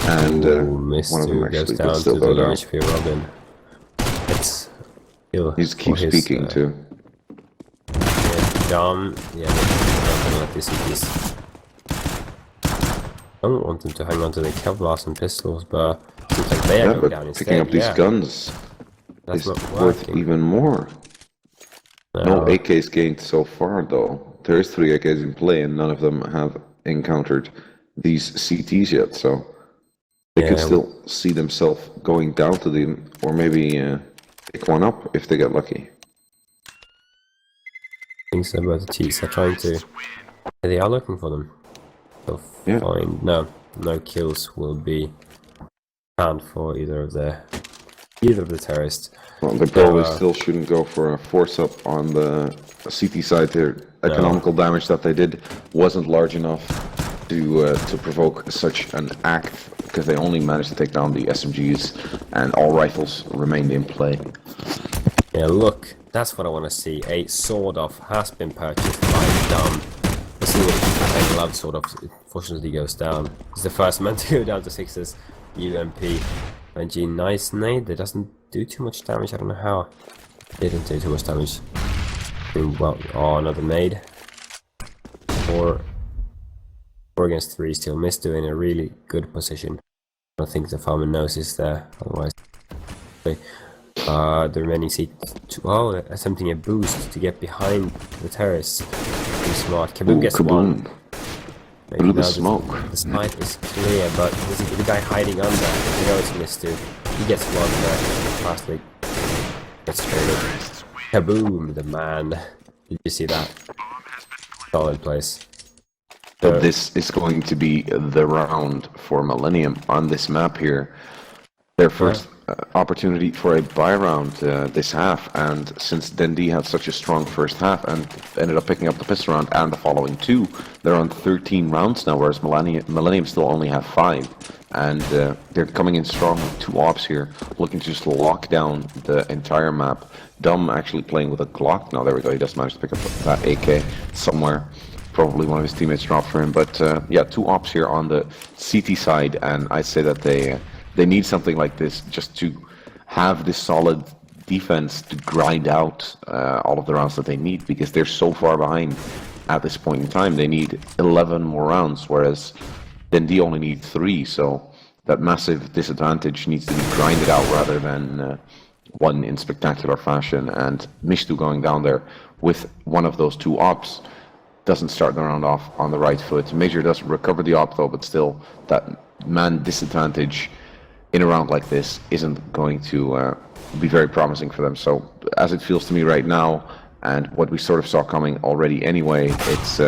And one of them actually down still to go the down. HP Robin. It's ill. He just keeps peeking too. Dumb. Yeah, not gonna let this CTs. I don't want them to hang on to the Kevlar and pistols, but it seems like they are going down instead. Picking up these guns That's is not worth working. even more. No AKs gained so far, though. There is 3 AKs in play, and none of them have encountered these CTs yet. So they could still see themselves going down to them, or maybe pick one up if they get lucky. Things about the T's are trying to. They are looking for them. So find no kills will be found for either of the terrorists. Well, they probably still shouldn't go for a force up on the CT side. Their economical damage that they did wasn't large enough to provoke such an act, because they only managed to take down the SMGs and all rifles remained in play. Yeah, look, that's what I want to see. A sword off has been purchased by Dumb. Let's see what I love sword off. Fortunately goes down. It's the first man to go down to 6s. UMP. BenG, nice nade. It doesn't do too much damage. I don't know how. It didn't do too much damage. Well, another nade. 4 against 3 still missed, in a really good position. I don't think the farmer knows he's there. Otherwise, the remaining seats. Attempting a boost to get behind the terrace. Too smart. Kaboom gets one. Through the smoke. The snipe is clear, but the guy hiding under, you know it's missed too. He gets one there. Fastly gets traded. Kaboom, the man. Did you see that? Solid place. So this is going to be the round for Millenium on this map here. Their first opportunity for a buy round this half, and since DenDD had such a strong first half and ended up picking up the pistol round and the following 2, they're on 13 rounds now, whereas Millenium still only have 5, and they're coming in strong with 2 ops here, looking to just lock down the entire map. Dumb actually playing with a Glock. No, there we go, he just managed to pick up that AK somewhere. Probably one of his teammates dropped for him, but yeah, 2 ops here on the CT side, and I'd say that they need something like this just to have this solid defense to grind out all of the rounds that they need, because they're so far behind at this point in time. They need 11 more rounds, whereas DenDD only need 3, so that massive disadvantage needs to be grinded out rather than won in spectacular fashion. And Mishtu going down there with one of those 2 ops doesn't start the round off on the right foot. Major does recover the op though, but still that man disadvantage in a round like this isn't going to be very promising for them. So as it feels to me right now, and what we sort of saw coming already anyway, it's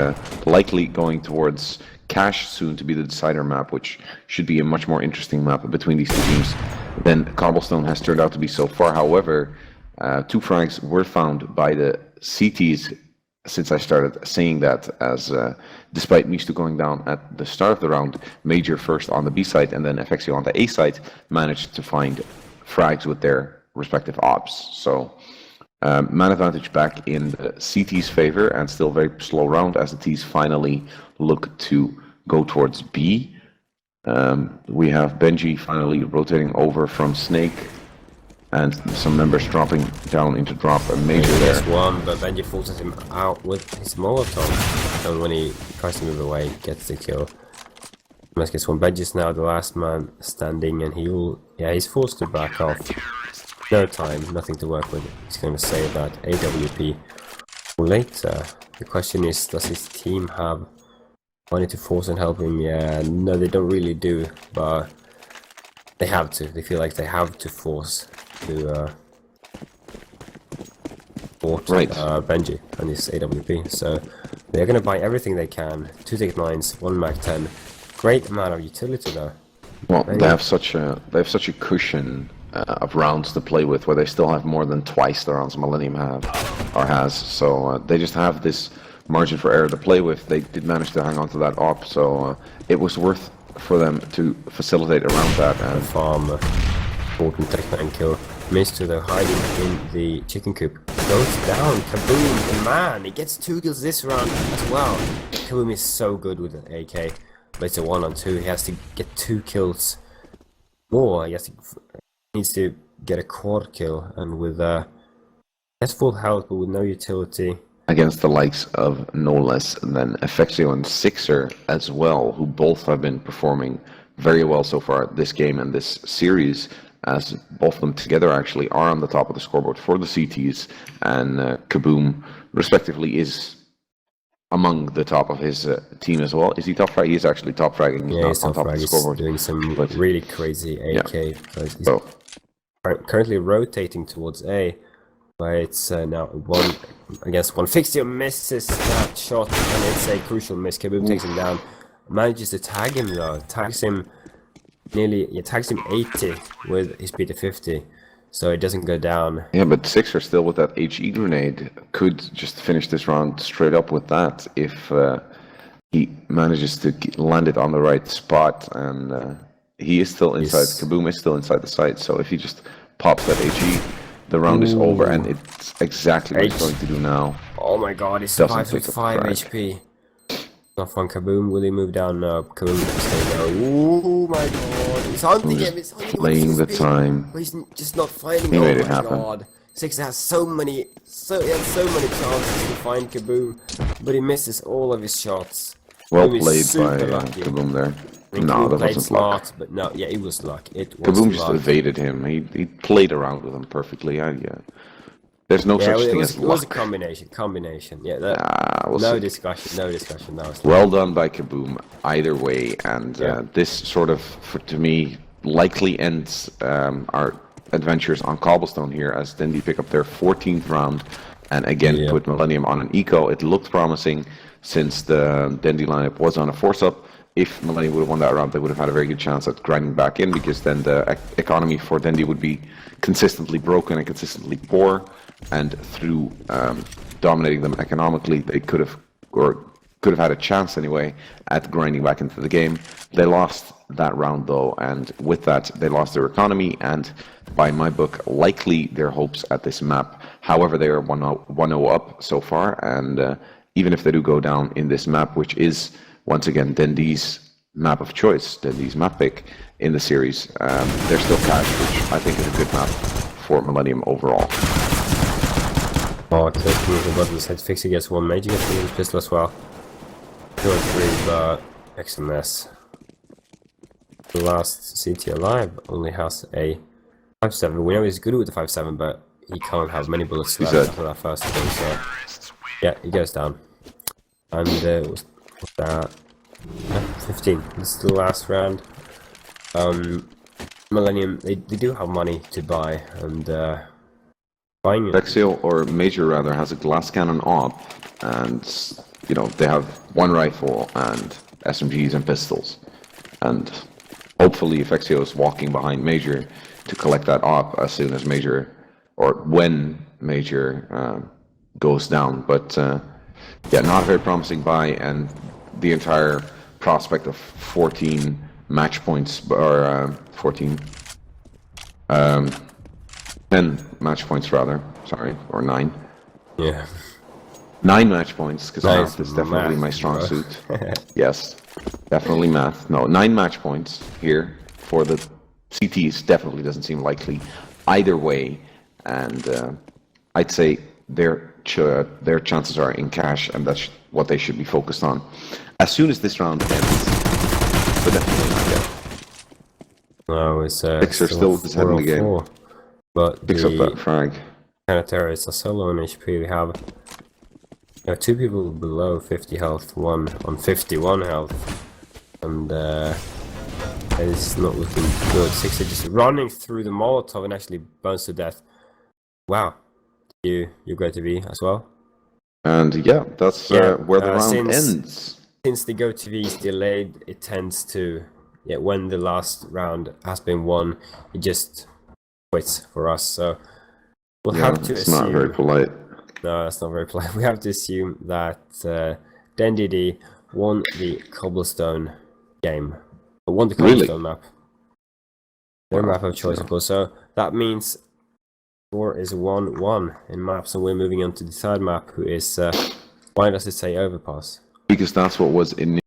likely going towards Cash soon to be the decider map, which should be a much more interesting map between these 2 teams than Coblestone has turned out to be so far. However, 2 frags were found by the CTs since I started saying that, as despite Mishtu going down at the start of the round, Major first on the B side and then FXio on the A side managed to find frags with their respective ops. So man advantage back in the CT's favor, and still very slow round as the T's finally look to go towards B. We have BenG finally rotating over from Snake, and some members dropping down into drop a Major there. There's one, but BenG forces him out with his Molotov, and when he tries to move away, he gets the kill. Let's get one. BenG is now the last man standing, and he's forced to back off. No time, nothing to work with. He's going to save that AWP later. The question is, does his team have money to force and help him? Yeah, no, they don't really do, but they have to. They feel like they have to force to support BenG and his AWP. So They're gonna buy everything they can. 2 Ticket 9s, 1 Mac 10. Great amount of utility though. Well, they have such a cushion of rounds to play with, where they still have more than twice the rounds Millennium has. So they just have this margin for error to play with. They did manage to hang on to that op, so it was worth for them to facilitate around that. And farm important Tech 9 kill. Mr. though hiding in the chicken coop. Goes down, Kaboom, and man, he gets 2 kills this round as well. Kaboom is so good with an AK. But it's a 1-on-2, he has to get 2 kills more. He needs to get a quad kill, and with that's full health but with no utility. Against the likes of no less than Effexio and Sixer as well, who both have been performing very well so far this game and this series, as both of them together actually are on the top of the scoreboard for the CTs, and Kaboom respectively is among the top of his team as well. Is he top frag? He is actually top fragging. He's not on top of the scoreboard. He's doing some really crazy AK. Yeah. Because he's currently rotating towards A, but it's now 1 against 1. Fixio misses that shot, and it's a crucial miss. Kaboom takes him down. Manages to tag him though. Tags him 80 with his P250. So it doesn't go down. Yeah, but Sixer still with that HE grenade could just finish this round straight up with that if he manages to land it on the right spot, and he is still inside. Kaboom is still inside the site, so if he just pops that HE, the round is over, and it's exactly what he's going to do now. Oh my god, he survives with 5 HP. Not fun. Kaboom, will he move down? No, Kaboom stay there. Oh my god, he's hunting him, he's hunting him. Playing the time. But he's just not finding him. He made it happen. God. Sixer has so many chances to find Kaboom, but he misses all of his shots. Well played by Kaboom there. No, that wasn't smart, luck. but no, yeah, it was luck. Kaboom just evaded him. He played around with him perfectly. Yeah. There's no such thing as luck. It was a combination. Yeah, no discussion. No. Well done by Kaboom, either way, and this sort of, to me, likely ends our adventures on Coblestone here, as DenDD pick up their 14th round, and again put Millennium on an eco. It looked promising since the DenDD lineup was on a force-up. If Millennium would have won that round, they would have had a very good chance at grinding back in, because then the economy for DenDD would be consistently broken and consistently poor, and through dominating them economically, they could have had a chance anyway at grinding back into the game. They lost that round though, and with that they lost their economy, and by my book, likely their hopes at this map. However, they are 1-0 up so far, and even if they do go down in this map, which is once again DenDD's map of choice, DenDD's map pick in the series, they're still cash, which I think is a good map for Millennium overall. Oh, okay, the buttons head fix, he gets 1 major, gets 1 pistol as well. 2-3, but XMS. The last CT alive only has a 5.7. We know he's good with the 5.7, but he can't have many bullets left after that first thing, so yeah, he goes down. And what's that? 15. This is the last round. Millennium, they do have money to buy, and buying it. Effexio, or Major rather, has a glass cannon op, and they have 1 rifle and SMGs and pistols, and hopefully Effexio is walking behind Major to collect that op as soon as Major, or when Major goes down. But yeah, not a very promising buy, and the entire prospect of 14 match points, or 10 match points rather, sorry, or 9. Yeah. 9 match points, because math is definitely my strong suit. Yes, definitely math. No, 9 match points here for the CTs definitely doesn't seem likely either way, and I'd say their chances are in cash, and that's what they should be focused on as soon as this round ends. But definitely not yet. No, it's Sixer still is head in the game. But picks up that frag. Canatera is a solo on HP. We have 2 people below 50 health, 1 on 51 health, and it's not looking good. Sixer just running through the Molotov and actually burns to death. Wow, you're going to be as well. And yeah, that's where the round ends. Since the GO3 is delayed, it tends to, when the last round has been won, it just quits for us. So we'll have to assume. It's not very polite. No, that's not very polite. We have to assume that DenDD won the Coblestone game. Won the Coblestone map. Their map of choice, of course. So that means score is 1-1 in maps, and we're moving on to the third map, who is why does it say Overpass? Because that's what was in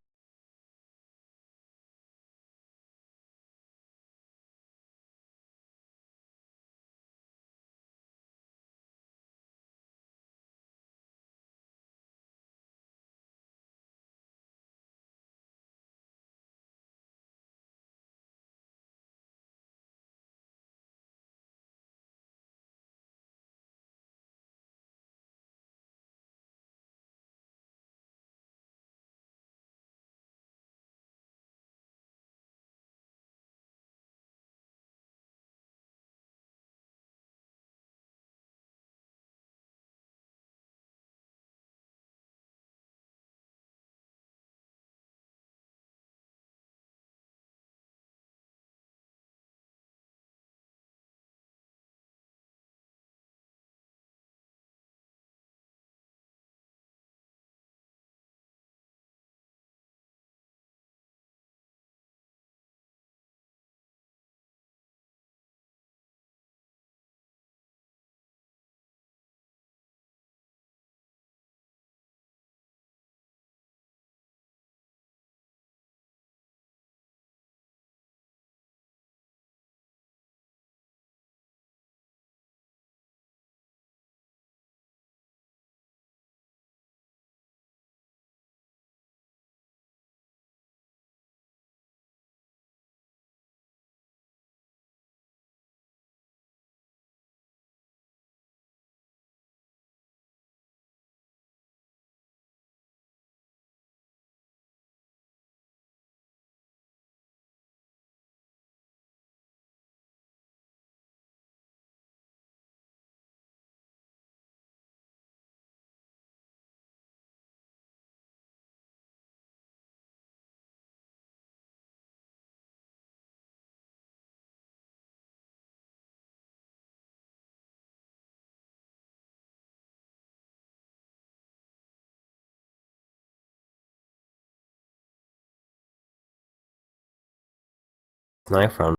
Knife round.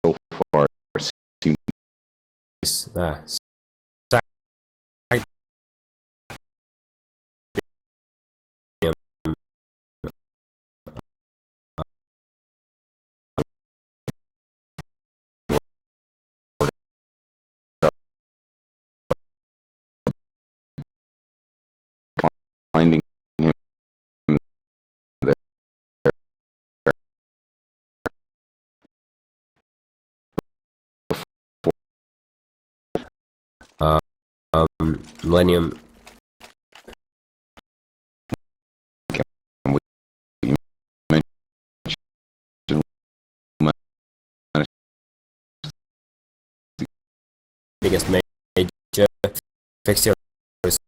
so far. Finding him there. Millenium. Biggest major fixture is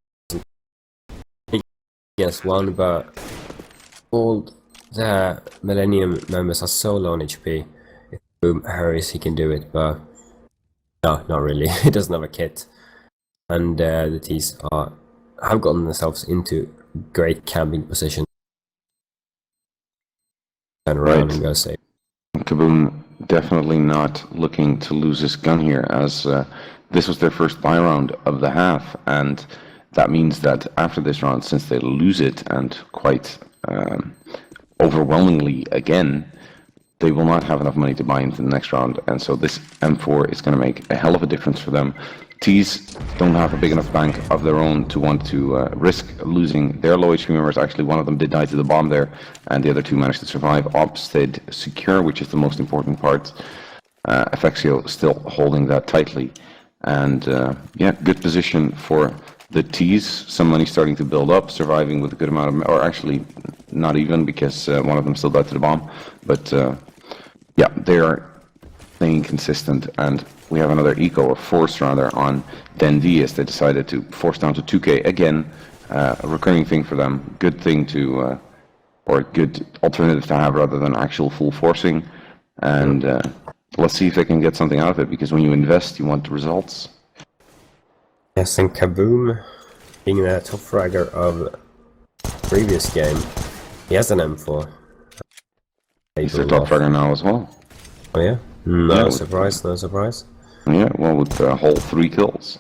biggest one, but all the Millenium members are so low on HP. If Boom hurries, he can do it, but no, not really. He doesn't have a kit, and the T's have gotten themselves into great camping position. Turn around and go save. Kaboom definitely not looking to lose his gun here, as this was their first buy round of the half, and that means that after this round, since they lose it, and quite overwhelmingly again, they will not have enough money to buy into the next round, and so this M4 is going to make a hell of a difference for them. T's don't have a big enough bank of their own to want to risk losing their low HP members. Actually, one of them did die to the bomb there, and the other two managed to survive. Ops stayed secure, which is the most important part. FXio still holding that tightly. And yeah, good position for the T's. Some money starting to build up, surviving with a good amount of, or actually not even, because one of them still died to the bomb. But yeah, they are staying consistent, and we have another eco, or force rather, on DenDD as they decided to force down to 2k again. A recurring thing for them, good thing to, or a good alternative to have rather than actual full forcing, and let's see if they can get something out of it, because when you invest, you want the results. Yes, and Kaboom, being the top fragger of previous game, he has an M4. He's their top fragger now as well. Oh yeah? No surprise, no surprise. Yeah, well, with a whole 3 kills.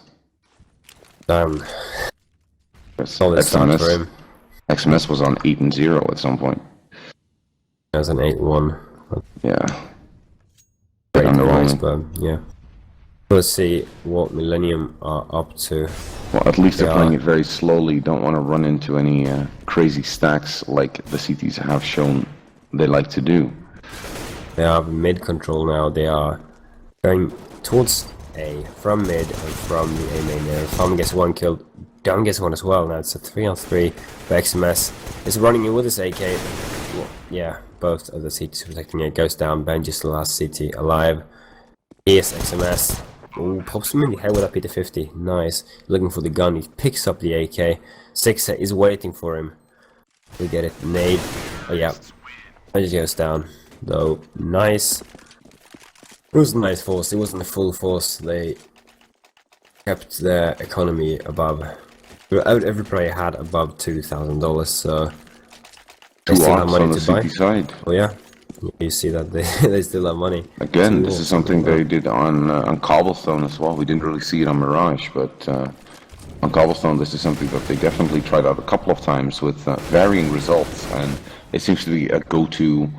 Damn. Solid start for him. XMS was on 8-0 at some point. As an 8-1. Yeah. Great noise, but yeah. Let's see what Millenium are up to. Well, at least they're playing it very slowly. Don't want to run into any crazy stacks like the CTs have shown they like to do. They have mid control now. They are going towards A from mid and from the A main there. Farm gets 1 kill, Down gets 1 as well. Now it's a 3-on-3. But XMS is running in with his AK. Well, yeah, both of the CTs protecting it. Goes down. Benji's the last CT alive. Here's XMS. Ooh, pops him in the head with a P50. Nice. Looking for the gun. He picks up the AK. Sixer is waiting for him. We get it. Nade. Oh yeah. Benji goes down. Though, nice. It was a nice force. It wasn't a full force. They kept their economy above. Every player had above $2,000, so they still have money to buy. Side. Oh yeah, you see that they still have money. Again, this is something they did on Coblestone as well. We didn't really see it on Mirage, but on Coblestone, this is something that they definitely tried out a couple of times with varying results, and it seems to be a go-to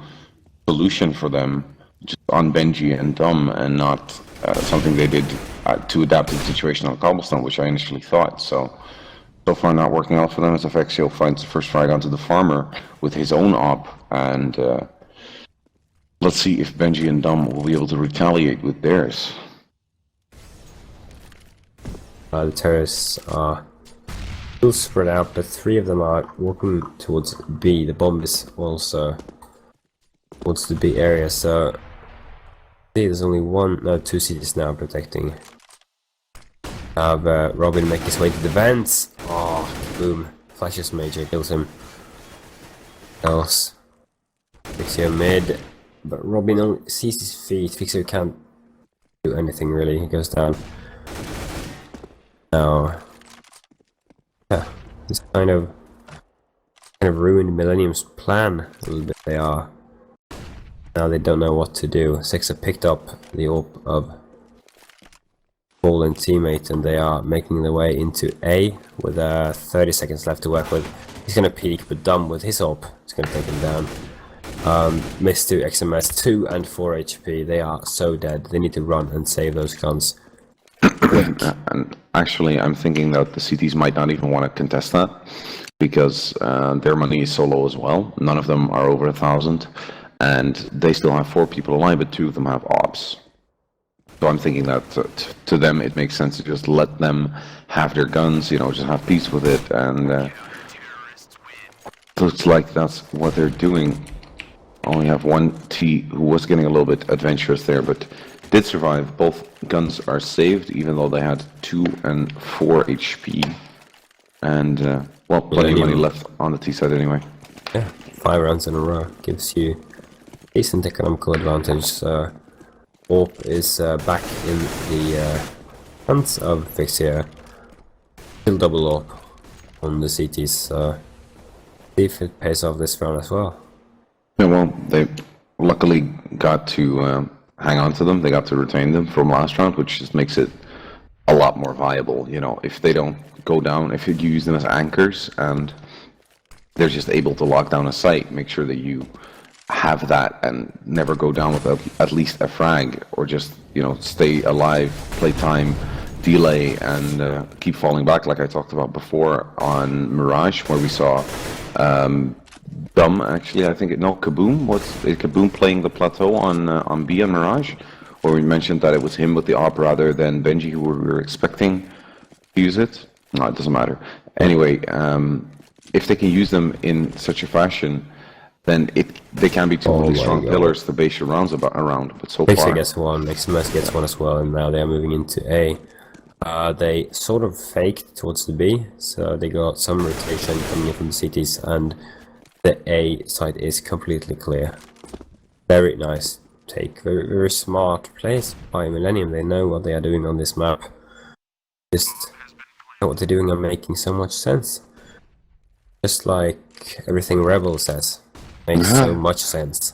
solution for them, just on Benji and Dumb, and not something they did to adapt to the situation on Coblestone, which I initially thought. So far not working out for them, as Afexio finds the first frag onto the farmer with his own op, and let's see if Benji and Dumb will be able to retaliate with theirs. The terrorists are still spread out, but 3 of them are walking towards B. The bomb is also towards the B area, so there's only 2 cities now protecting. Have Robin make his way to the vents. Oh, boom! Flashes Major, kills him. Else, Fixio mid, but Robin only sees his feet. Fixio can't do anything really. He goes down. Now, yeah, it's kind of ruined Millenium's plan a little bit. Now they don't know what to do. Sixer picked up the AWP of fallen teammate, and they are making their way into A with 30 seconds left to work with. He's gonna peek, but Dumb with his AWP is gonna take him down. Miss to XMS, 2 and 4 HP. They are so dead. They need to run and save those guns. And actually, I'm thinking that the CTs might not even want to contest that, because their money is so low as well. None of them are over 1,000, and they still have 4 people alive, but 2 of them have ops. So I'm thinking that to them it makes sense to just let them have their guns, you know, just have peace with it, and looks like that's what they're doing. Only have 1 T who was getting a little bit adventurous there, but did survive. Both guns are saved, even though they had 2 and 4 HP. And, well, plenty of money left on the T side anyway. Yeah, 5 rounds in a row gives you decent economical advantage. AWP is back in the hands of Fixia. Still double AWP on the CTs, so see if it pays off this round as well. Yeah, well, they luckily got to hang on to them. They got to retain them from last round, which just makes it a lot more viable. You know, if they don't go down, if you use them as anchors and they're just able to lock down a site, make sure that you have that and never go down without at least a frag, or just, you know, stay alive, play time, delay, and keep falling back, like I talked about before on Mirage, where we saw Dumb, actually, I think Kaboom, Kaboom playing the plateau on B on Mirage, where we mentioned that it was him with the op rather than Benji, who we were expecting to use it. No, it doesn't matter. Anyway, if they can use them in such a fashion, then they can be two Oh really my strong God. pillars to base your rounds around. But so Pixar far, gets one, XMS gets one as well, and now they are moving into A. They sort of faked towards the B, so they got some rotation coming in from the CTs, and the A side is completely clear. Very nice take, very, very smart plays by Millenium. They know what they are doing on this map. Just what they're doing are making so much sense. Just like everything Rebel says, makes so much sense.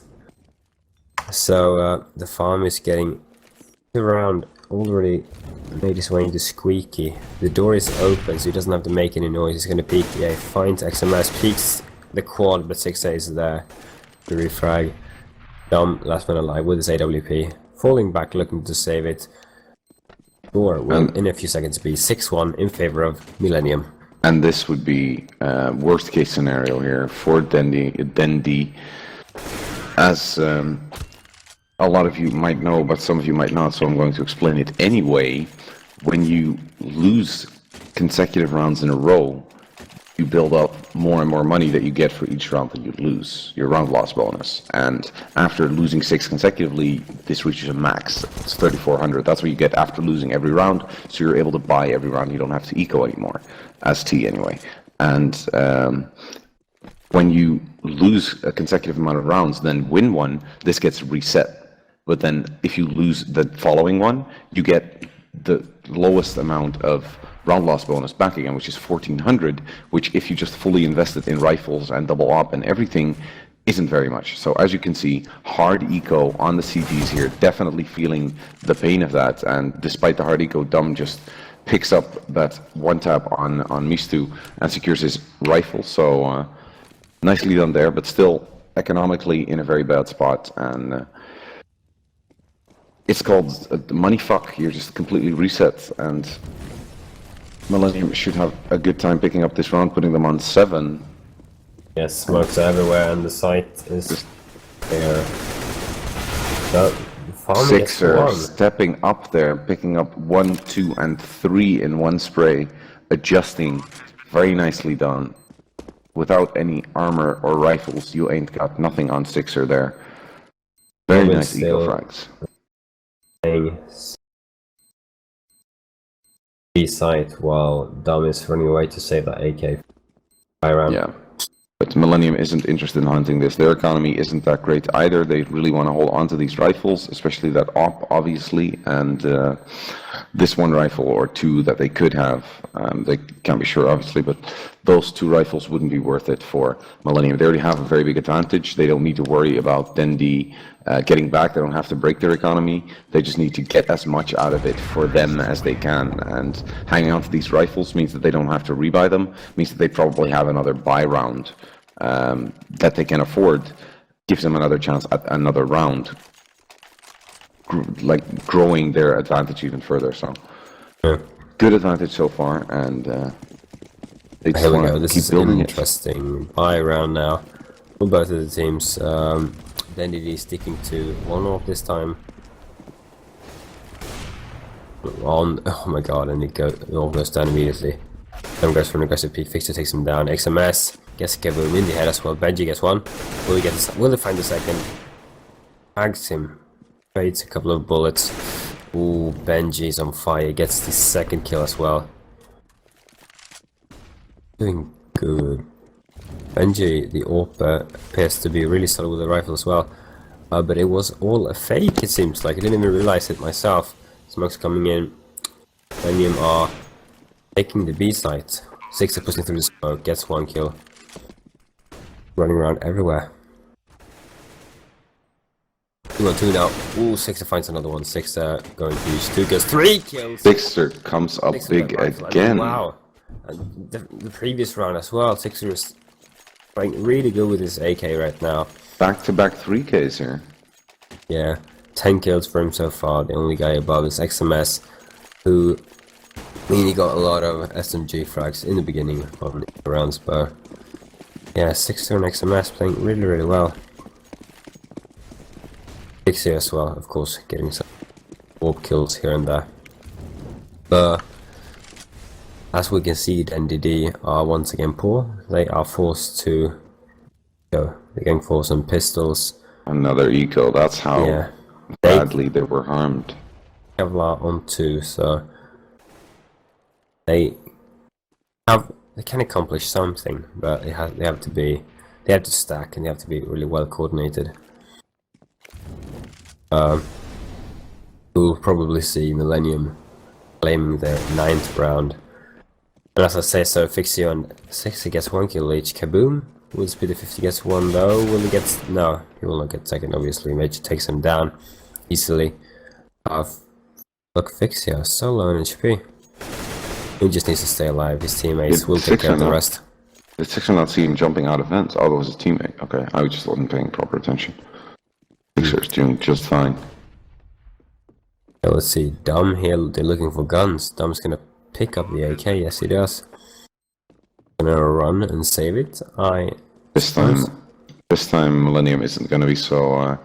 So the farm is getting around, already made his way into Squeaky. The door is open, so he doesn't have to make any noise. He's gonna peek. Yeah, he finds XMS, peeks the quad, but 6A is there. The refrag. Dom, last one alive with his AWP. Falling back, looking to save it. Door will in a few seconds be 6-1 in favor of Millenium. And this would be worst case scenario here for DenDD. As a lot of you might know, but some of you might not, so I'm going to explain it anyway. When you lose consecutive rounds in a row, you build up more and more money that you get for each round that you lose, your round loss bonus. And after losing 6 consecutively, this reaches a max. It's 3,400. That's what you get after losing every round, so you're able to buy every round. You don't have to eco anymore, as T anyway. And when you lose a consecutive amount of rounds, then win one, this gets reset. But then if you lose the following one, you get the lowest amount of round loss bonus back again, which is 1,400, which if you just fully invested in rifles and double op and everything, isn't very much. So as you can see, hard eco on the CTs here, definitely feeling the pain of that. And despite the hard eco, Dom just picks up that one tap on Mistu and secures his rifle. So nicely done there, but still economically in a very bad spot. And it's called money fuck. You're just completely reset, and Millenium should have a good time picking up this round, putting them on 7. Yes, smokes everywhere, and the site is there. So, Sixer stepping up there, picking up 1, 2, and 3 in one spray, adjusting. Very nicely done. Without any armor or rifles, you ain't got nothing on Sixer there. Very nice eco frags. B-site while Dom is running away to save that AK. Yeah, but Millenium isn't interested in hunting this. Their economy isn't that great either. They really want to hold on to these rifles, especially that op, obviously, and this one rifle or 2 that they could have. They can't be sure, obviously, but those 2 rifles wouldn't be worth it for Millenium. They already have a very big advantage. They don't need to worry about DenDD getting back. They don't have to break their economy. They just need to get as much out of it for them as they can. And hanging on to these rifles means that they don't have to rebuy them, means that they probably have another buy round that they can afford, gives them another chance at another round, like growing their advantage even further. So good advantage so far, and they just want to keep building it. This is interesting buy round now for both of the teams. DenDD sticking to 1 off this time. Oh my god, and it all goes down immediately. Then goes for an aggressive peek, Fixer takes him down. XMS gets Kaboom in the head as well. Benji gets 1. Will they find the second? Tags him. Trades a couple of bullets. Ooh, Benji's on fire. Gets the second kill as well. Doing good. Benji, the AWP, appears to be really solid with the rifle as well. But it was all a fake, it seems like. I didn't even realize it myself. Smoke's coming in. Millenium are taking the B site. Sixer pushing through the smoke, gets 1 kill. Running around everywhere. 2-on-2 now. Ooh, Sixer finds another one. Sixer going to use 2 kills. 3 kills! Sixer comes up big again. Wow. And the previous round as well. Sixer is playing really good with his AK right now. Back-to-back 3Ks here. Yeah, 10 kills for him so far. The only guy above is XMS, who really got a lot of SMG frags in the beginning of the rounds, but yeah, Sixer and XMS playing really, really well. Sixer as well, of course, getting some AWP kills here and there. But as we can see, DenDD are once again poor. They are forced to go. They're going for some pistols. Another eco. That's how badly they were harmed. Kevlar on 2, so they can accomplish something, but they have to stack, and they have to be really well coordinated. We'll probably see Millenium claiming their 9th round. And as I say, so Fixie on 60 gets 1 kill each. Kaboom! Will Speedy 50 gets 1 though? Will he get... No, he will not get 2nd, obviously. Major takes him down easily. Look, Fixie is so low on HP. He just needs to stay alive. His teammates will take care of the rest. The 6 not see him jumping out of vents. Oh, that was his teammate. Okay, I just wasn't paying proper attention. 6's doing just fine. Yeah, let's see. Dom here, they're looking for guns. Dom's gonna pick up the AK. Yes, he does. Gonna run and save it. This time Millenium isn't gonna be so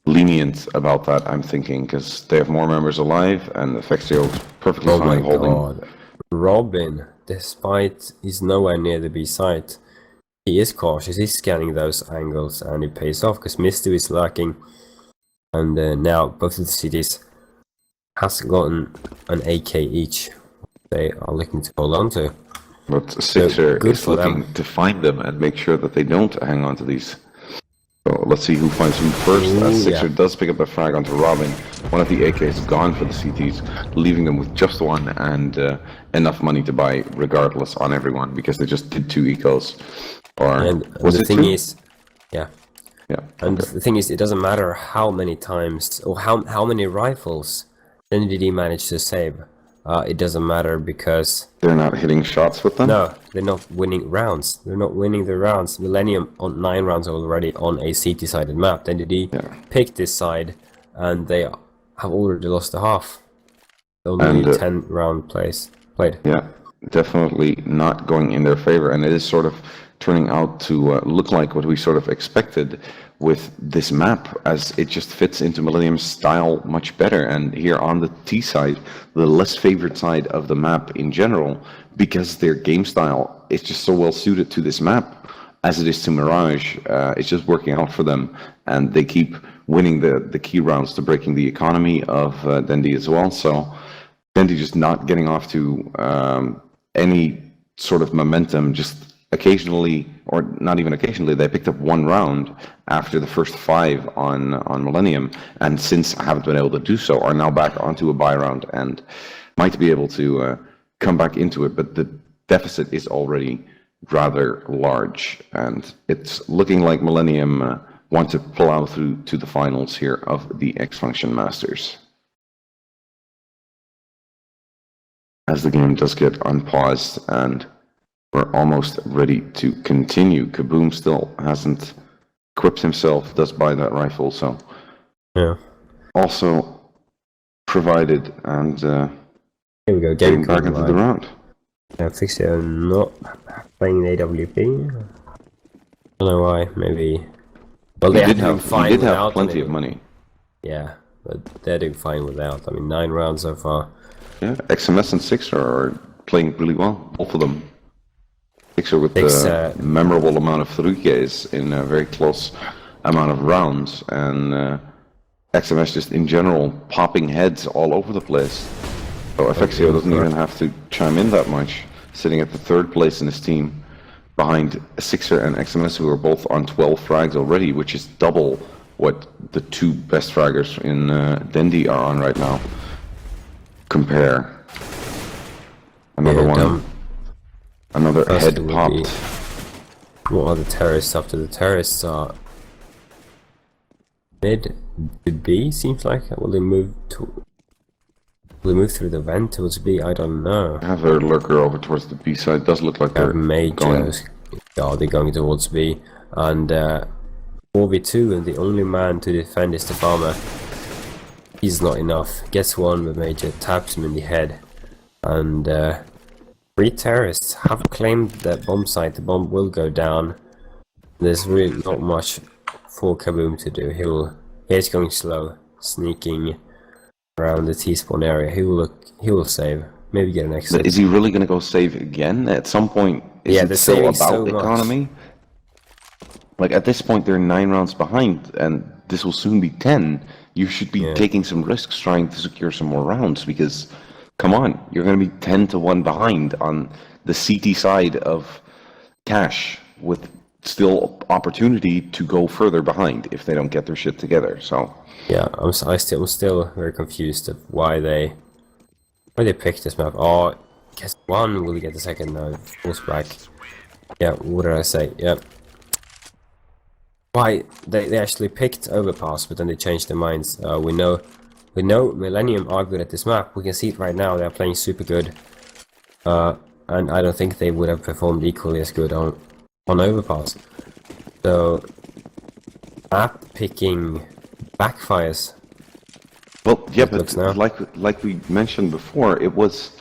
lenient about that, I'm thinking, because they have more members alive, and Fexio is perfectly fine holding. Oh my god. Robin, despite he's nowhere near the B site, he is cautious, he's scanning those angles, and it pays off, because Misty is lurking, and now both of the cities has gotten an AK each. They are looking to hold on to. But Sixer is looking to find them and make sure that they don't hang on to these. So let's see who finds who first. As Sixer does pick up the frag onto Robin. One of the AKs gone for the CTs, leaving them with just one and enough money to buy regardless on everyone, because they just did 2 ecos. And the thing is, and the thing is, it doesn't matter how many times or how many rifles DenDD managed to save. It doesn't matter, because they're not hitting shots with them. No, they're not winning rounds. They're not winning the rounds. Millenium on 9 rounds already on a CT-sided map. DenDD picked this side, and they have already lost a half. Only 10 round played. Yeah, definitely not going in their favor, and it is sort of turning out to look like what we sort of expected with this map, as it just fits into Millenium's style much better. And here on the T side, the less favored side of the map in general, because their game style is just so well suited to this map as it is to Mirage, it's just working out for them, and they keep winning the key rounds to breaking the economy of DenDD as well. So DenDD just not getting off to any sort of momentum, just occasionally, or not even occasionally, they picked up 1 round after the first 5 on Millenium, and since I haven't been able to do so, are now back onto a buy round and might be able to come back into it, but the deficit is already rather large, and it's looking like Millenium want to plow through to the finals here of the xfunction Masters. As the game does get unpaused, and we're almost ready to continue. Kaboom still hasn't equipped himself, does buy that rifle, so also provided, and here we go, getting back into the round. Fixio not playing the AWP. I don't know why, maybe. Well, they did have plenty of money. Yeah, but they're doing fine without. I mean, 9 rounds so far. Yeah, XMS and Sixer are playing really well, both of them. Sixer with a memorable amount of 3Ks in a very close amount of rounds, and XMS just in general popping heads all over the place. So Fexio doesn't even have to chime in that much, sitting at the 3rd place in his team, behind Sixer and XMS, who are both on 12 frags already, which is double what the 2 best fraggers in DenDD are on right now. Compare. Another one. Another head popped. What are the terrorists after? The terrorists are mid to B, seems like. Will they move through the vent towards B? I don't know. Have their lurker over towards the B side. Does look like they're going. Yeah, they're going towards B. And 4v2, and the only man to defend is the farmer. He's not enough. Gets 1, but Major taps him in the head. And 3 terrorists have claimed that bomb site. The bomb will go down. There's really not much for Kaboom to do. He's going slow, sneaking around the T-spawn area. He will save. Maybe get an exit. Is he really going to go save again at some point? Is it still about economy? Like at this point, they're 9 rounds behind, and this will soon be 10. You should be taking some risks trying to secure some more rounds because, come on, you're going to be 10-1 behind on the CT side of cash with still opportunity to go further behind if they don't get their shit together. So yeah, I'm still very confused of why they picked this map. Oh, guess one will get the second now. Force back. Yeah, what did I say? Yeah. Why they actually picked Overpass, but then they changed their minds. We know Millenium are good at this map. We can see it right now. They're playing super good, and I don't think they would have performed equally as good on Overpass. So map picking backfires. well, yeah, but like we mentioned before, it was.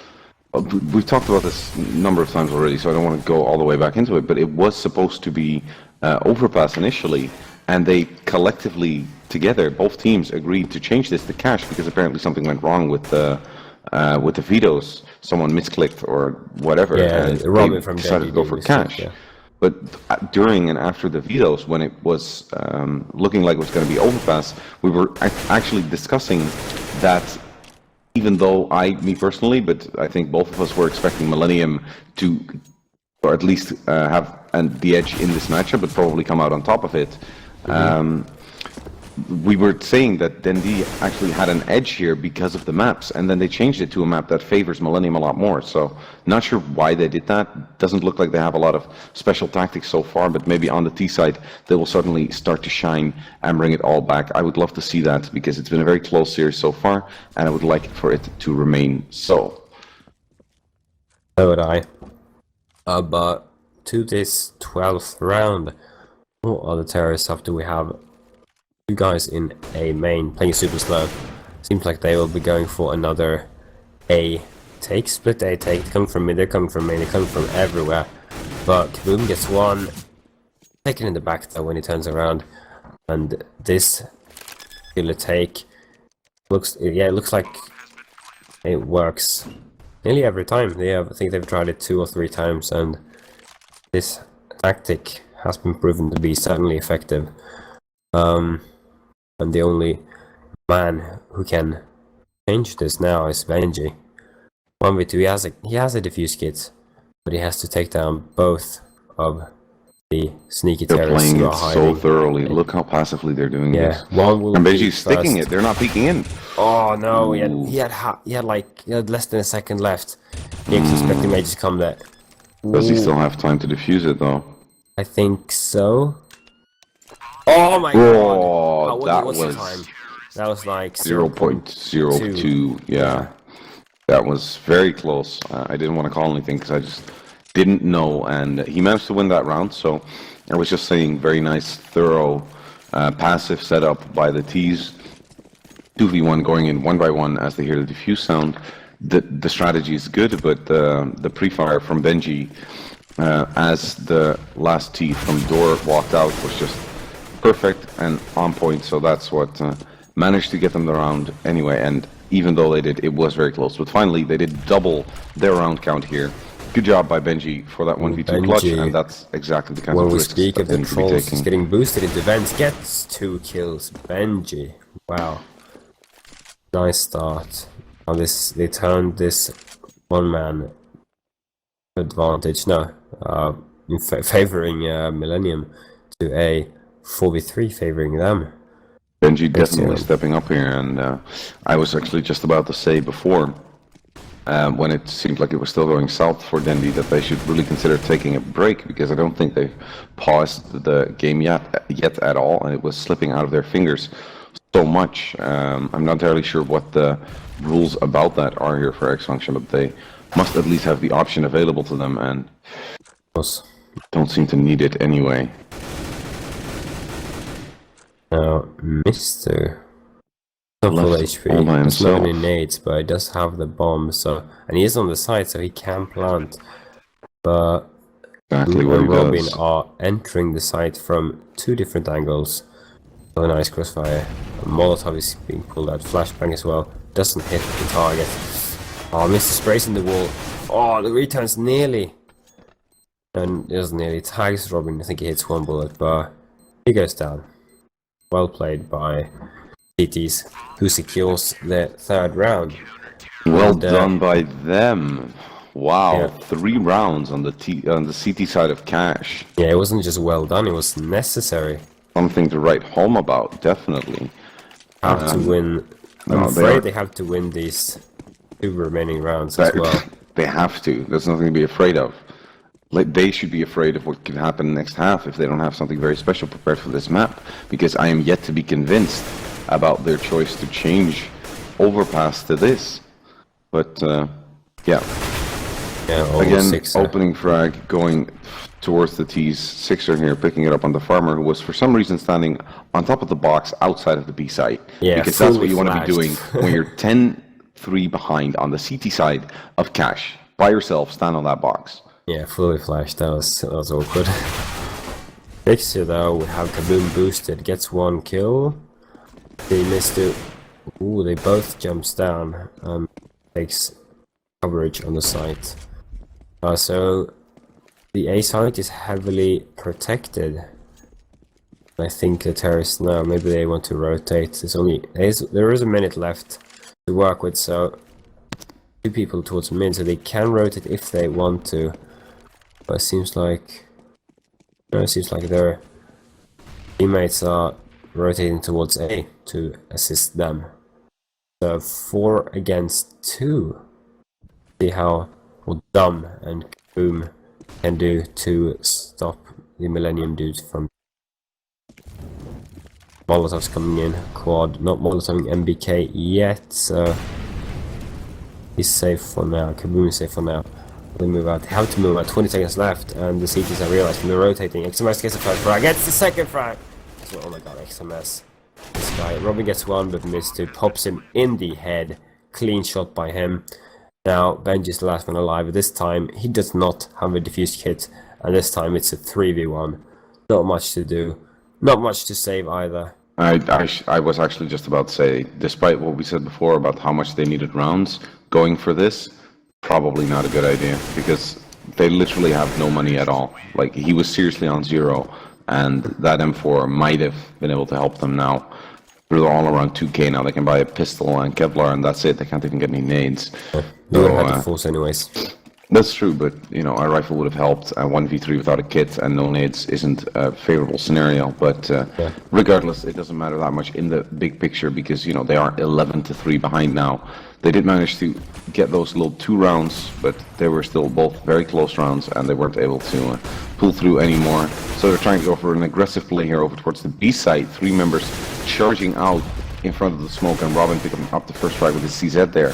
We've talked about this a number of times already, so I don't want to go all the way back into it. But it was supposed to be Overpass initially, and they collectively together, both teams agreed to change this to cash because apparently something went wrong with the vetoes. Someone misclicked or whatever, and they decided to go for cash. Yeah. But during and after the vetoes, when it was looking like it was going to be Overpass, we were actually discussing that. Even though me personally, but I think both of us were expecting Millenium to, or at least have the edge in this matchup, but probably come out on top of it. We were saying that DenDD actually had an edge here because of the maps, and then they changed it to a map that favors Millenium a lot more. So, not sure why they did that. Doesn't look like they have a lot of special tactics so far, but maybe on the T side they will certainly start to shine and bring it all back. I would love to see that because it's been a very close series so far, and I would like for it to remain so. So would I. But to this 12th round, what other terror stuff do we have? Two guys in A main playing super slow. Seems like they will be going for another A take, split A take. They come from mid, they're coming from main, they come from everywhere. But Kaboom gets one, taken in the back though when he turns around. And this killer take looks like it works nearly every time. I think they've tried it 2 or 3 times, and this tactic has been proven to be certainly effective. And the only man who can change this now is Benji. 1v2, he has a defuse kit, but he has to take down both of the sneaky terrorists who are hiding. They're playing it so thoroughly. Look how passively they're doing this. One will and Benji's sticking it. They're not peeking in. Oh no! He had less than a second left. He was expecting Mage to come there. Does he still have time to defuse it though? I think so. Oh my god! That what's was the time? That was like 0.02. Yeah, that was very close. I didn't want to call anything because I just didn't know, and he managed to win that round. So I was just saying, very nice, thorough, passive setup by the T's. 2v1 going in 1 by 1 as they hear the diffuse sound. The strategy is good, but the pre-fire from Benji as the last T from door walked out was just perfect and on point. So that's what managed to get them the round anyway. And even though they did, it was very close. But finally, they did double their round count here. Good job by Benji for that 1v2 clutch, and that's exactly the kind of risks when we speak of the trolls getting boosted into vents, gets 2 kills. Benji, wow, nice start. Now they turned this one-man advantage, favoring Millenium to a 4v3 favoring them. Benji definitely stepping up here, and I was actually just about to say before, when it seemed like it was still going south for DenDD, that they should really consider taking a break, because I don't think they've paused the game yet at all, and it was slipping out of their fingers so much. I'm not entirely sure what the rules about that are here for xfunction, but they must at least have the option available to them, and don't seem to need it anyway. Now, Mr. Full HP, there's not many nades, but he does have the bomb, and he is on the side, so he can plant. But Blue and Robin are entering the site from 2 different angles. So nice crossfire. Molotov is being pulled out, flashbang as well. Doesn't hit the target. Oh, Mr. Sprays in the wall. Oh, the returns nearly. And it doesn't nearly tags Robin. I think he hits 1 bullet, but He goes down. Well played by CTs, who secures the third round. Well done by them. Wow, Yeah. 3 rounds on the CT side of Cash. Yeah, it wasn't just well done, it was necessary. Something to write home about, definitely. Have to win. I'm afraid they have to win these 2 remaining rounds as well. They have to. There's nothing to be afraid of. Like, they should be afraid of what could happen next half if they don't have something very special prepared for this map. Because I am yet to be convinced about their choice to change Overpass to this. But, yeah. Again, opening frag going towards the T's. Sixer here, picking it up on the farmer, who was for some reason standing on top of the box outside of the B site. Yeah, because that's what you want to be doing when you're 10-3 behind on the CT side of Cash. By yourself, stand on that box. Yeah, fully flashed. That was awkward. Fixer though, we have Kaboom boosted, gets 1 kill. They missed it. Ooh, they both jumps down. Takes coverage on the site. So the A site is heavily protected. I think the terrorists now, maybe they want to rotate. There is a minute left to work with, so 2 people towards mid, so they can rotate if they want to. But it seems like their teammates are rotating towards A to assist them. So 4 against 2. See how dumb and Kaboom can do to stop the Millenium dudes from Molotovs coming in. Quad, not Molotoving MBK yet, so he's safe for now. Kaboom is safe for now. They move out. They have to move out. 20 seconds left, and the CTs are realizing they're rotating. XMS gets the first frag, gets the second frag. So, oh my god, XMS. This guy, Robin gets 1 but missed 2, pops him in the head. Clean shot by him. Now, Benji's the last one alive, but this time he does not have a defused kit, and this time it's a 3v1. Not much to do. Not much to save either. I was actually just about to say, despite what we said before about how much they needed rounds, going for this, probably not a good idea, because they literally have no money at all. Like, he was seriously on 0, and that M4 might have been able to help them now. They're all around 2k now. They can buy a pistol and Kevlar, and that's it. They can't even get any nades. They would have had to force anyways. That's true, but you know, a rifle would have helped. 1v3 without a kit and no nades isn't a favorable scenario. But regardless, it doesn't matter that much in the big picture because you know they are 11-3 behind now. They did manage to get those little 2 rounds, but they were still both very close rounds, and they weren't able to pull through anymore. So they're trying to go for an aggressive play here over towards the B side. 3 members charging out in front of the smoke, and Robin picking up the first frag with his CZ there.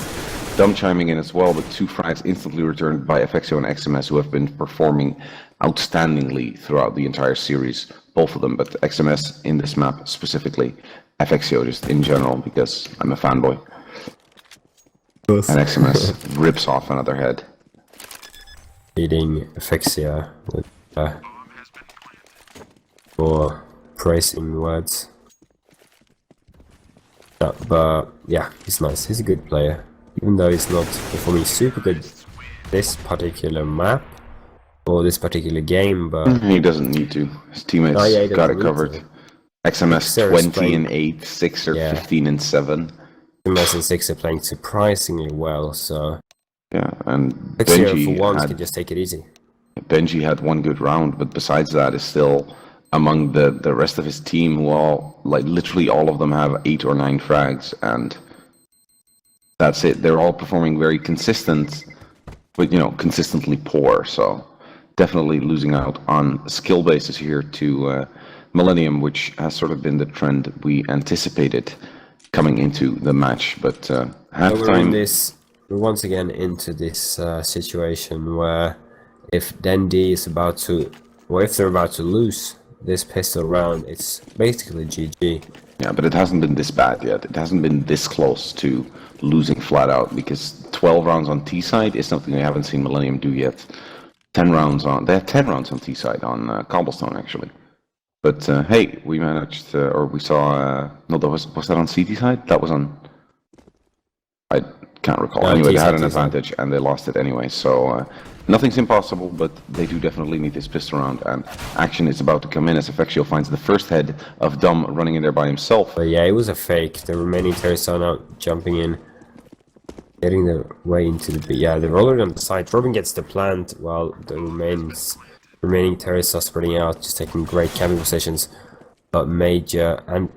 Dumb chiming in as well, but 2 frags instantly returned by FXO and XMS, who have been performing outstandingly throughout the entire series. Both of them, but XMS in this map specifically. FXO just in general, because I'm a fanboy. Both. And XMS rips off another head. Leading Aphexia with for praising words. But yeah, he's nice. He's a good player. Even though he's not performing super good this particular map or this particular game, but he doesn't need to. His teammates got it covered. XMS 20-8, 6 or 15-7. XMS and 6 are playing surprisingly well, so yeah, and Benji for once can just take it easy. Benji had 1 good round, but besides that is still among the rest of his team who all, like literally all of them have 8 or 9 frags, and that's it. They're all performing very consistent, but you know, consistently poor, so definitely losing out on skill basis here to Millenium, which has sort of been the trend we anticipated coming into the match, but halftime... We're once again into this situation where if DenDD is about to, or if they're about to lose this pistol round, it's basically GG. Yeah, but it hasn't been this bad yet. It hasn't been this close to losing flat out, because 12 rounds on T side is something I haven't seen Millenium do yet. 10 rounds on, they had 10 rounds on T side on Coblestone actually. But hey, we managed, or we saw, no, was that on CT side? That was on, I Can't recall. No, Anyway, they had an T-side. advantage and they lost it anyway. So nothing's impossible, but they do definitely need this pissed around. And action is about to come in as Effectio finds the first head of Dom running in there by himself. But yeah, it was a fake. The remaining terrorists are now jumping in, getting their way into the... Yeah, they're already on the side. Robin gets the plant while the remaining terrorists are spreading out, just taking great camping positions. But Major and...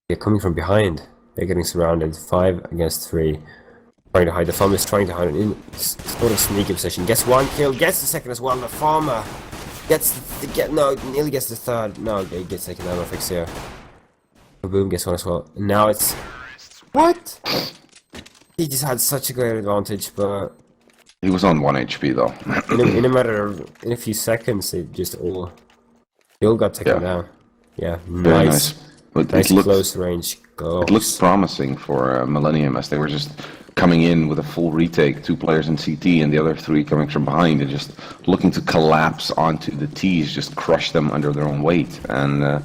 They're coming from behind. They're getting surrounded. 5 against 3. Trying to hide. The farmer is trying to hide in sort of sneaky position. Gets 1 kill, gets the second as well. The farmer gets nearly gets the third. No, he gets taken out of Effectio. Boom gets 1 as well. And now it's... What? He just had such a great advantage, but... He was on 1 HP though. in a few seconds, they all got taken down. Yeah, Very nice. But Nice it looks, close range goals. it looks promising for Millennium as they were just coming in with a full retake, 2 players in CT and the other 3 coming from behind and just looking to collapse onto the T's, just crush them under their own weight. And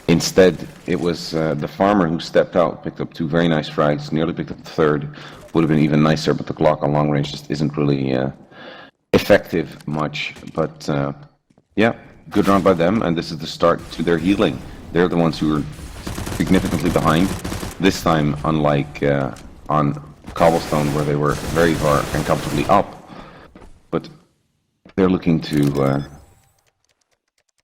instead, it was the farmer who stepped out, picked up 2 very nice frags, nearly picked up the third. Would have been even nicer, but the Glock on long range just isn't really effective much. But yeah, good round by them, and this is the start to their healing. They're the ones who are significantly behind. This time, unlike on Coblestone, where they were very far and comfortably up, but they're looking to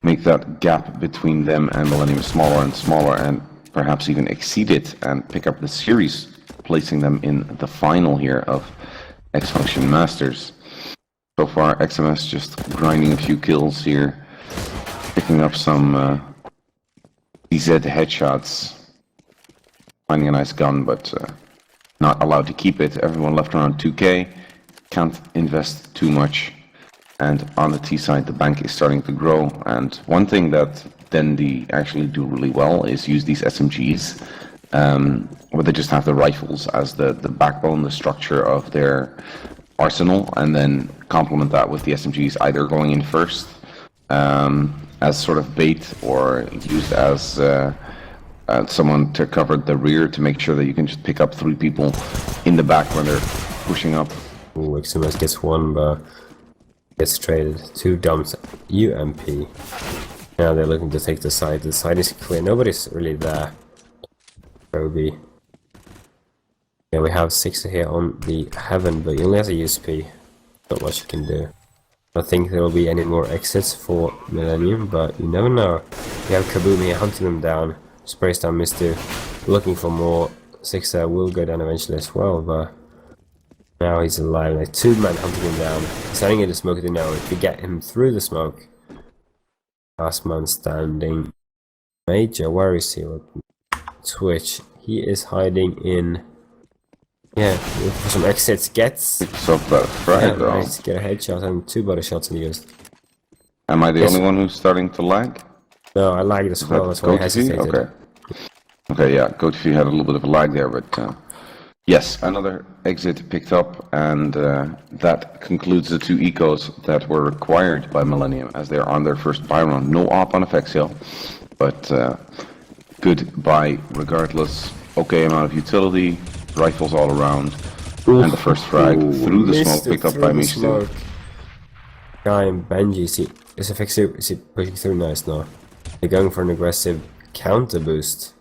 make that gap between them and Millennium smaller and smaller, and perhaps even exceed it and pick up the series, placing them in the final here of xfunction Masters. So far, XMS just grinding a few kills here, picking up some DZ headshots, finding a nice gun, but not allowed to keep it. Everyone left around 2k, can't invest too much, and on the T side the bank is starting to grow. And one thing that DenDD actually do really well is use these SMGs, where they just have the rifles as the backbone, the structure of their arsenal, and then complement that with the SMGs either going in first as sort of bait, or used as someone to cover the rear to make sure that you can just pick up 3 people in the back when they're pushing up. Ooh, XMS gets 1, but gets traded. 2 dumps UMP. Now they're looking to take the side. The side is clear. Nobody's really there. Proby. Yeah, we have 6 here on the Heaven, but he only has a USP. Not much you can do. I don't think there will be any more exits for Millennium, but you never know. We have Kaboom here hunting them down. Sprays down Mister, looking for more. 6 will go down eventually as well, but now he's alive. Like 2 men hunting him down. Standing in the smoke, they know if you get him through the smoke. Last man standing. Major, where is he? Twitch. He is hiding in. Yeah, for some exits. Gets. So that's right, though. Nice. Get a headshot and 2 body shots, and he goes. Am I the only one who's starting to lag? No, I lagged as well. That's why I hesitated. Okay. Okay, yeah, Go2 had a little bit of a lag there, but yes, another exit picked up, and that concludes the 2 ecos that were required by Millennium as they're on their first buy run. No op on Effectio, but good buy regardless. Okay amount of utility, rifles all around, and the first frag through the smoke picked up by Mistu. Guy and Benji, is Effectio, is he pushing through? Nice, no. They're going for an aggressive counter boost.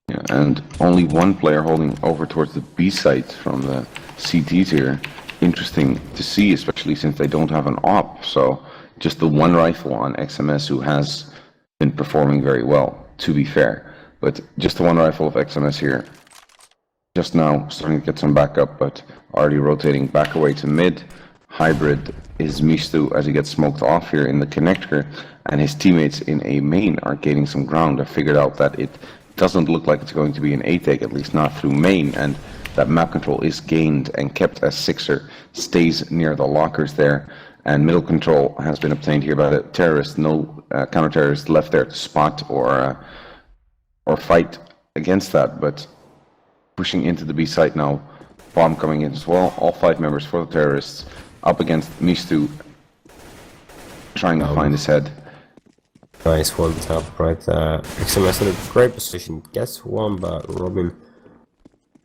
Yeah, and only 1 player holding over towards the B site from the CTs here. Interesting to see, especially since they don't have an op. So just the 1 rifle on XMS, who has been performing very well, to be fair. But just the 1 rifle of XMS here. Just now starting to get some backup, but already rotating back away to mid. Hybrid is Mistu as he gets smoked off here in the connector, and his teammates in A main are gaining some ground. I figured out that it doesn't look like it's going to be an A take, at least not through main, and that map control is gained and kept as Sixer stays near the lockers there, and middle control has been obtained here by the terrorist. No counter-terrorist left there to spot or fight against that, but pushing into the B site now. Bomb coming in as well. All 5 members for the terrorists up against Mistu, trying to find his head. Nice one tap right there. XMS in a great position. Gets one, but Robin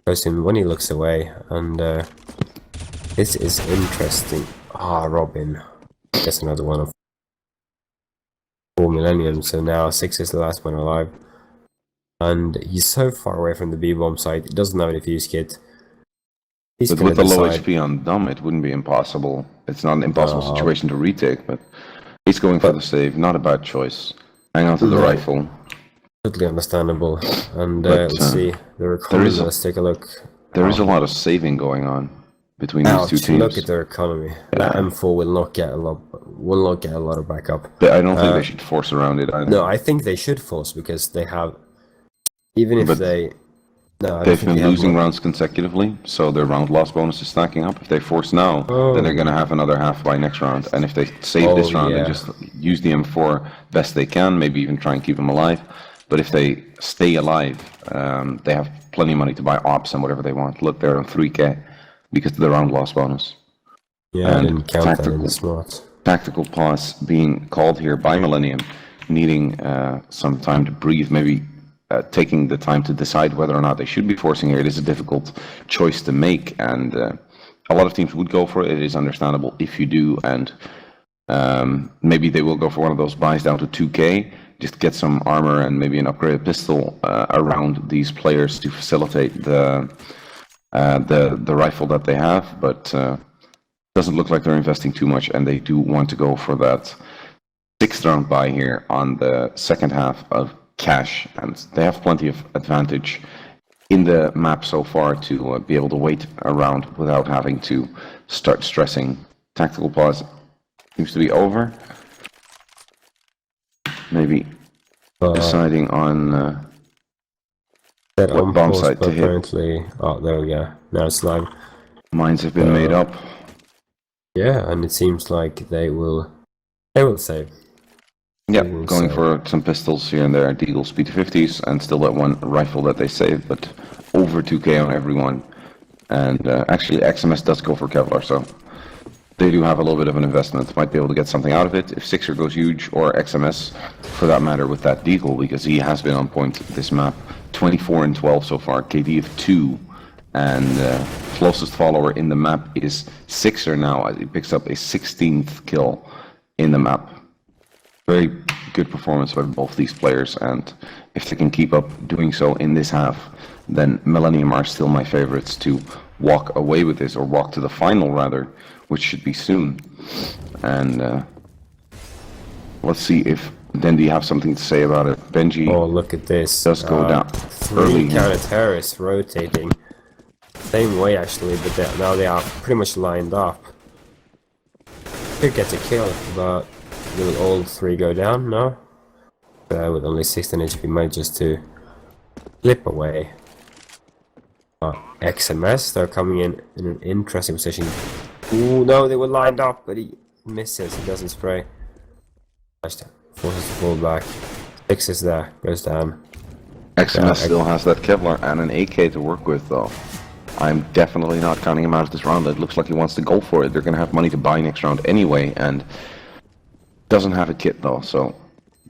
goes in when he looks away. And this is interesting. Robin gets another one of 4 Millenium. So now 6 is the last one alive. And he's so far away from the B-bomb site. He doesn't have any fuse kit. But with the low HP on Dom, it wouldn't be impossible. It's not an impossible situation to retake, but he's going for the save. Not a bad choice. Hang on to the rifle. Totally understandable. And let's see the recovery. Let's take a look. There is a lot of saving going on between these two teams. Look at their economy. That M4 will not get a lot of backup. But I don't think they should force around it either. No, I think they should force because they have. Even if they've been losing rounds consecutively, so their round loss bonus is stacking up. If they force now, then they're going to have another half by next round. And if they save this round and just use the M4 best they can, maybe even try and keep them alive. But if they stay alive, they have plenty of money to buy ops and whatever they want. Look, they're on 3k because of the round loss bonus. Yeah, and I didn't count that in the smart. Tactical pause being called here by Millenium, needing some time to breathe, maybe taking the time to decide whether or not they should be forcing here. It is a difficult choice to make, and a lot of teams would go for it. It is understandable if you do, and maybe they will go for one of those buys down to 2k, just get some armor and maybe an upgraded pistol around these players to facilitate the rifle that they have, but doesn't look like they're investing too much, and they do want to go for that 6th round buy here on the second half of cash, and they have plenty of advantage in the map so far to be able to wait around without having to start stressing. Tactical pause seems to be over. Maybe deciding on what bomb site to hit. Oh, there we go. Now it's live. Mines have been made up. Yeah, and it seems like they will save. Yeah, going for some pistols here and there, Deagle speed 50s, and still that one rifle that they saved, but over 2k on everyone. And actually, XMS does go for Kevlar, so they do have a little bit of an investment. Might be able to get something out of it if Sixer goes huge, or XMS, for that matter, with that Deagle, because he has been on point this map. 24 and 12 so far, KD of 2, and closest follower in the map is Sixer now, as he picks up a 16th kill in the map. Very good performance by both these players, and if they can keep up doing so in this half, then Millenium are still my favorites to walk away with this, or walk to the final rather, which should be soon. And let's see if DenDD have something to say about it. Benji, oh, look at this. Does go down 3 early. counter-terrorists rotating. Same way actually, but now they are pretty much lined up. Could get a kill, but will all 3 go down? No? With only 16 HP, might just to flip away. XMS, they're coming in an interesting position. Ooh, no, they were lined up, but he misses, he doesn't spray. Forces to fall back. 6 is there, goes down. XMS still has that Kevlar and an AK to work with, though. I'm definitely not counting him out of this round. It looks like he wants to go for it. They're going to have money to buy next round anyway, and doesn't have a kit though, so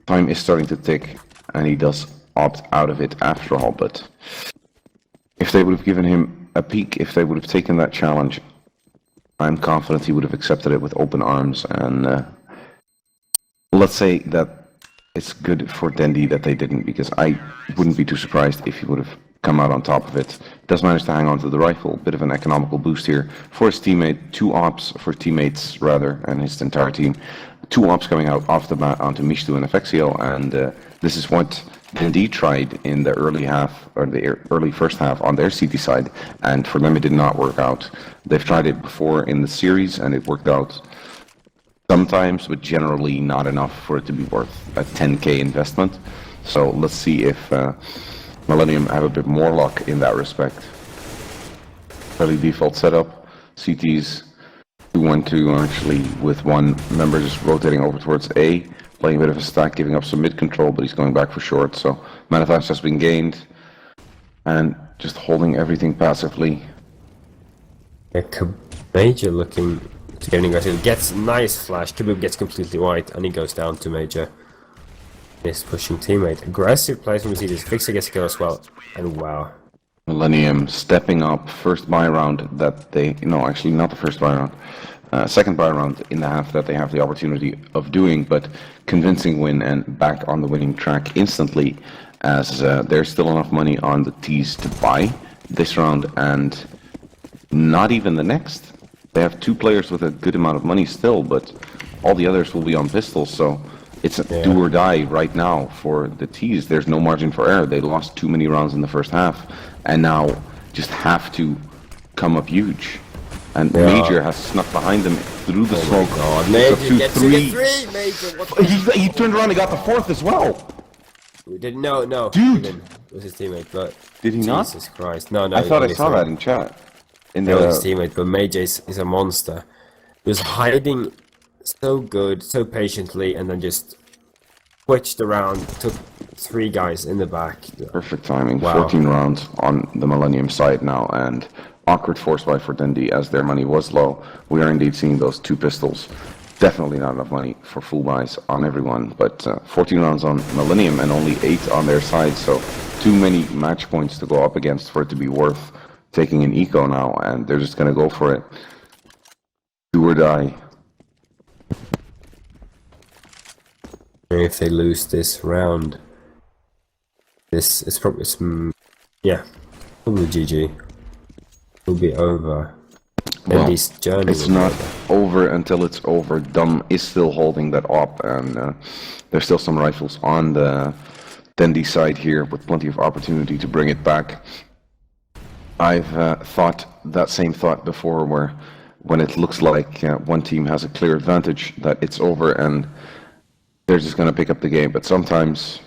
time is starting to tick, and he does opt out of it after all. But if they would have given him a peek, if they would have taken that challenge, I'm confident he would have accepted it with open arms. And let's say that it's good for DenDD that they didn't, because I wouldn't be too surprised if he would have come out on top of it. Does manage to hang on to the rifle, bit of an economical boost here for his teammate, 2 ops for teammates rather, and his entire team. 2 ops coming out off the bat onto Mishtu and Effexio, and this is what DenDD tried in the early half, or the early first half on their CT side, and for them it did not work out. They've tried it before in the series, and it worked out sometimes, but generally not enough for it to be worth a 10k investment. So let's see if Millenium have a bit more luck in that respect. Fairly default setup, CTs 2-1-2 actually, with one member just rotating over towards A, playing a bit of a stack, giving up some mid control, but he's going back for short, so Manifest has been gained, and just holding everything passively. Yeah, Major looking to get aggressive, gets nice flash, Kaboob gets completely white, and he goes down to Major. This pushing teammate. Aggressive plays from Mercedes. Fixer gets a kill as well. And wow. Millenium stepping up, first buy round that they, no, actually not the first buy round, second buy round in the half that they have the opportunity of doing, but convincing win and back on the winning track instantly, as there's still enough money on the tees to buy this round and not even the next. They have 2 players with a good amount of money still, but all the others will be on pistols, so it's a do or die right now for the tees. There's no margin for error. They lost too many rounds in the first half, and now just have to come up huge. And Major has snuck behind them through the smoke. God, Major gets to the 3, Major. What he turned around and got the 4th as well. We didn't. No. Dude, it was his teammate, but did he not? Jesus Christ, no. I thought I saw that in chat. It was his teammate, but Major is a monster. He was hiding so good, so patiently, and then just switched around, took 3 guys in the back. Perfect timing. Wow. 14 rounds on the Millenium side now, and awkward force buy for DenDD as their money was low. We are indeed seeing those 2 pistols. Definitely not enough money for full buys on everyone, but 14 rounds on Millenium and only 8 on their side, so too many match points to go up against for it to be worth taking an eco now, and they're just going to go for it. Do or die. If they lose this round, this is probably probably GG. It'll be over. Well, DenDD's journey it's not over until it's over. Dom is still holding that op, and there's still some rifles on the DenDD side here with plenty of opportunity to bring it back. I've thought that same thought before, where when it looks like one team has a clear advantage, that it's over and they're just going to pick up the game. But sometimes,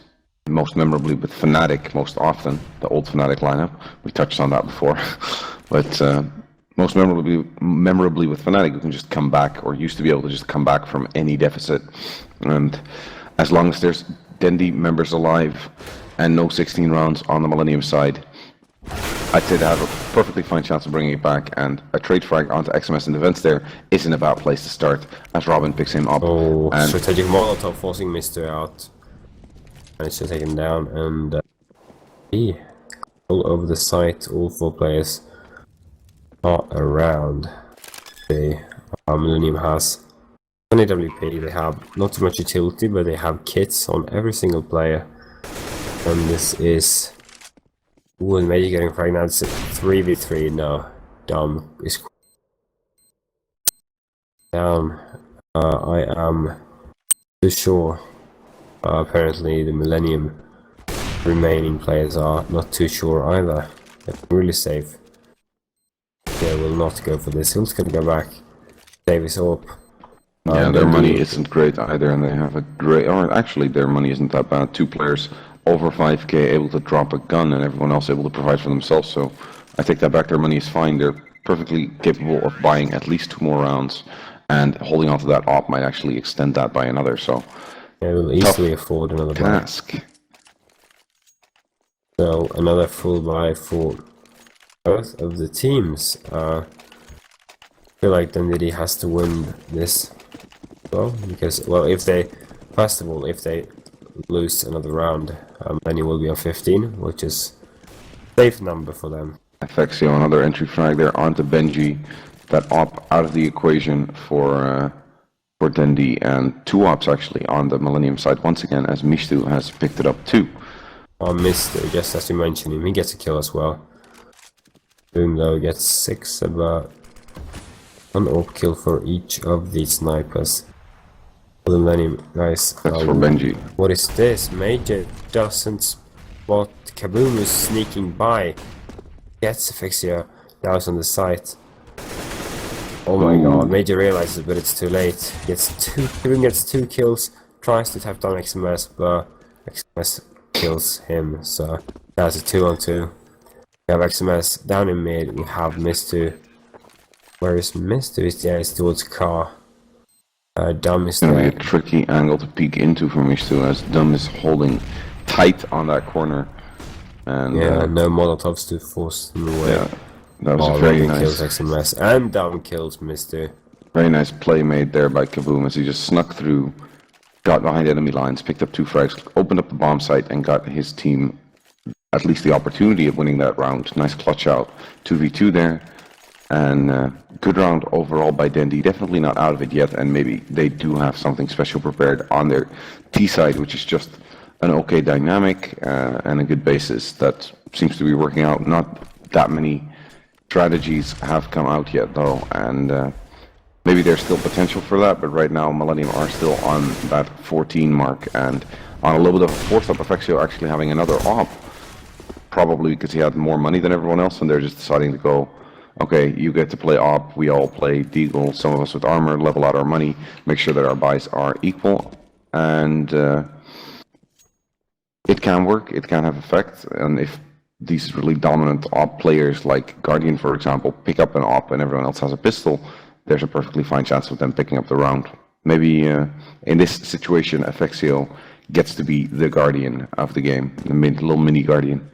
most memorably with Fnatic, most often, the old Fnatic lineup, we touched on that before, but most memorably with Fnatic, you can just come back, or used to be able to just come back from any deficit. And as long as there's DenDD members alive and no 16 rounds on the Millenium side, I'd say they have a perfectly fine chance of bringing it back, and a trade frag onto XMS in defense there isn't a bad place to start, as Robin picks him up. Oh, and strategic Molotov forcing Mr. out. Managed to take him down, and all over the site, all 4 players are around. The Millenium has on AWP, they have not too much utility, but they have kits on every single player, and this is... Ooh, and Major getting fragged. 3v3 now. Dom is down. I am too sure. Apparently the Millenium remaining players are not too sure either. They're really safe. They will not go for this. Hill's gonna go back. Save his AWP. Yeah, their money isn't great either, and they have a great... Or actually, their money isn't that bad. 2 players over 5k able to drop a gun, and everyone else able to provide for themselves, so I take that back. Their money is fine. They're perfectly capable of buying at least 2 more rounds, and holding on to that op might actually extend that by another, so... They will easily afford another task. So, another full buy for both of the teams. I feel like DenDD has to win this, well, because, well, if they... First of all, if they lose another round, then you will be on 15, which is a safe number for them. Fexio, another entry frag there onto Benji. That op out of the equation for DenDD, and 2 ops actually on the Millenium side once again, as Mishtu has picked it up too. Mr. Just as you mentioned him, he gets a kill as well. Boom though gets 6, about 1 AWP kill for each of these snipers. The Millenium guys. That's for Benji. What is this? Major doesn't spot Kaboom is sneaking by. Gets Asphyxia. Now it's on the site. Oh my god, Major realizes, but it's too late. Kaboom gets 2 kills, tries to tap down XMS, but XMS kills him, so that's a 2-on-2. We have XMS down in mid, we have Mr. Where is Mr? Yeah, it's towards car. Dom is gonna there. be a tricky angle to peek into for Mishtu, as Dom is holding tight on that corner. And yeah, no Molotovs to force him away. Yeah, that was a very nice... kills XMS, and Dom kills Mr. Very nice play made there by Kaboom, as he just snuck through got behind enemy lines, picked up 2 frags, opened up the bomb site, and got his team at least the opportunity of winning that round. Nice clutch out, 2v2 there, and good round overall by DenDD. Definitely not out of it yet, and maybe they do have something special prepared on their T side, which is just an okay dynamic and a good basis that seems to be working out. Not that many strategies have come out yet, though, and maybe there's still potential for that, but right now Millenium are still on that 14 mark, and on a little bit of a forced up, Effexio actually having another op, probably because he had more money than everyone else, and they're just deciding to go, okay, you get to play op, we all play deagle, some of us with armor, level out our money, make sure that our buys are equal, and it can work, it can have effect, and if these really dominant op players like Guardian, for example, pick up an op and everyone else has a pistol, there's a perfectly fine chance of them picking up the round. Maybe in this situation, Effexio gets to be the Guardian of the game, the little mini Guardian.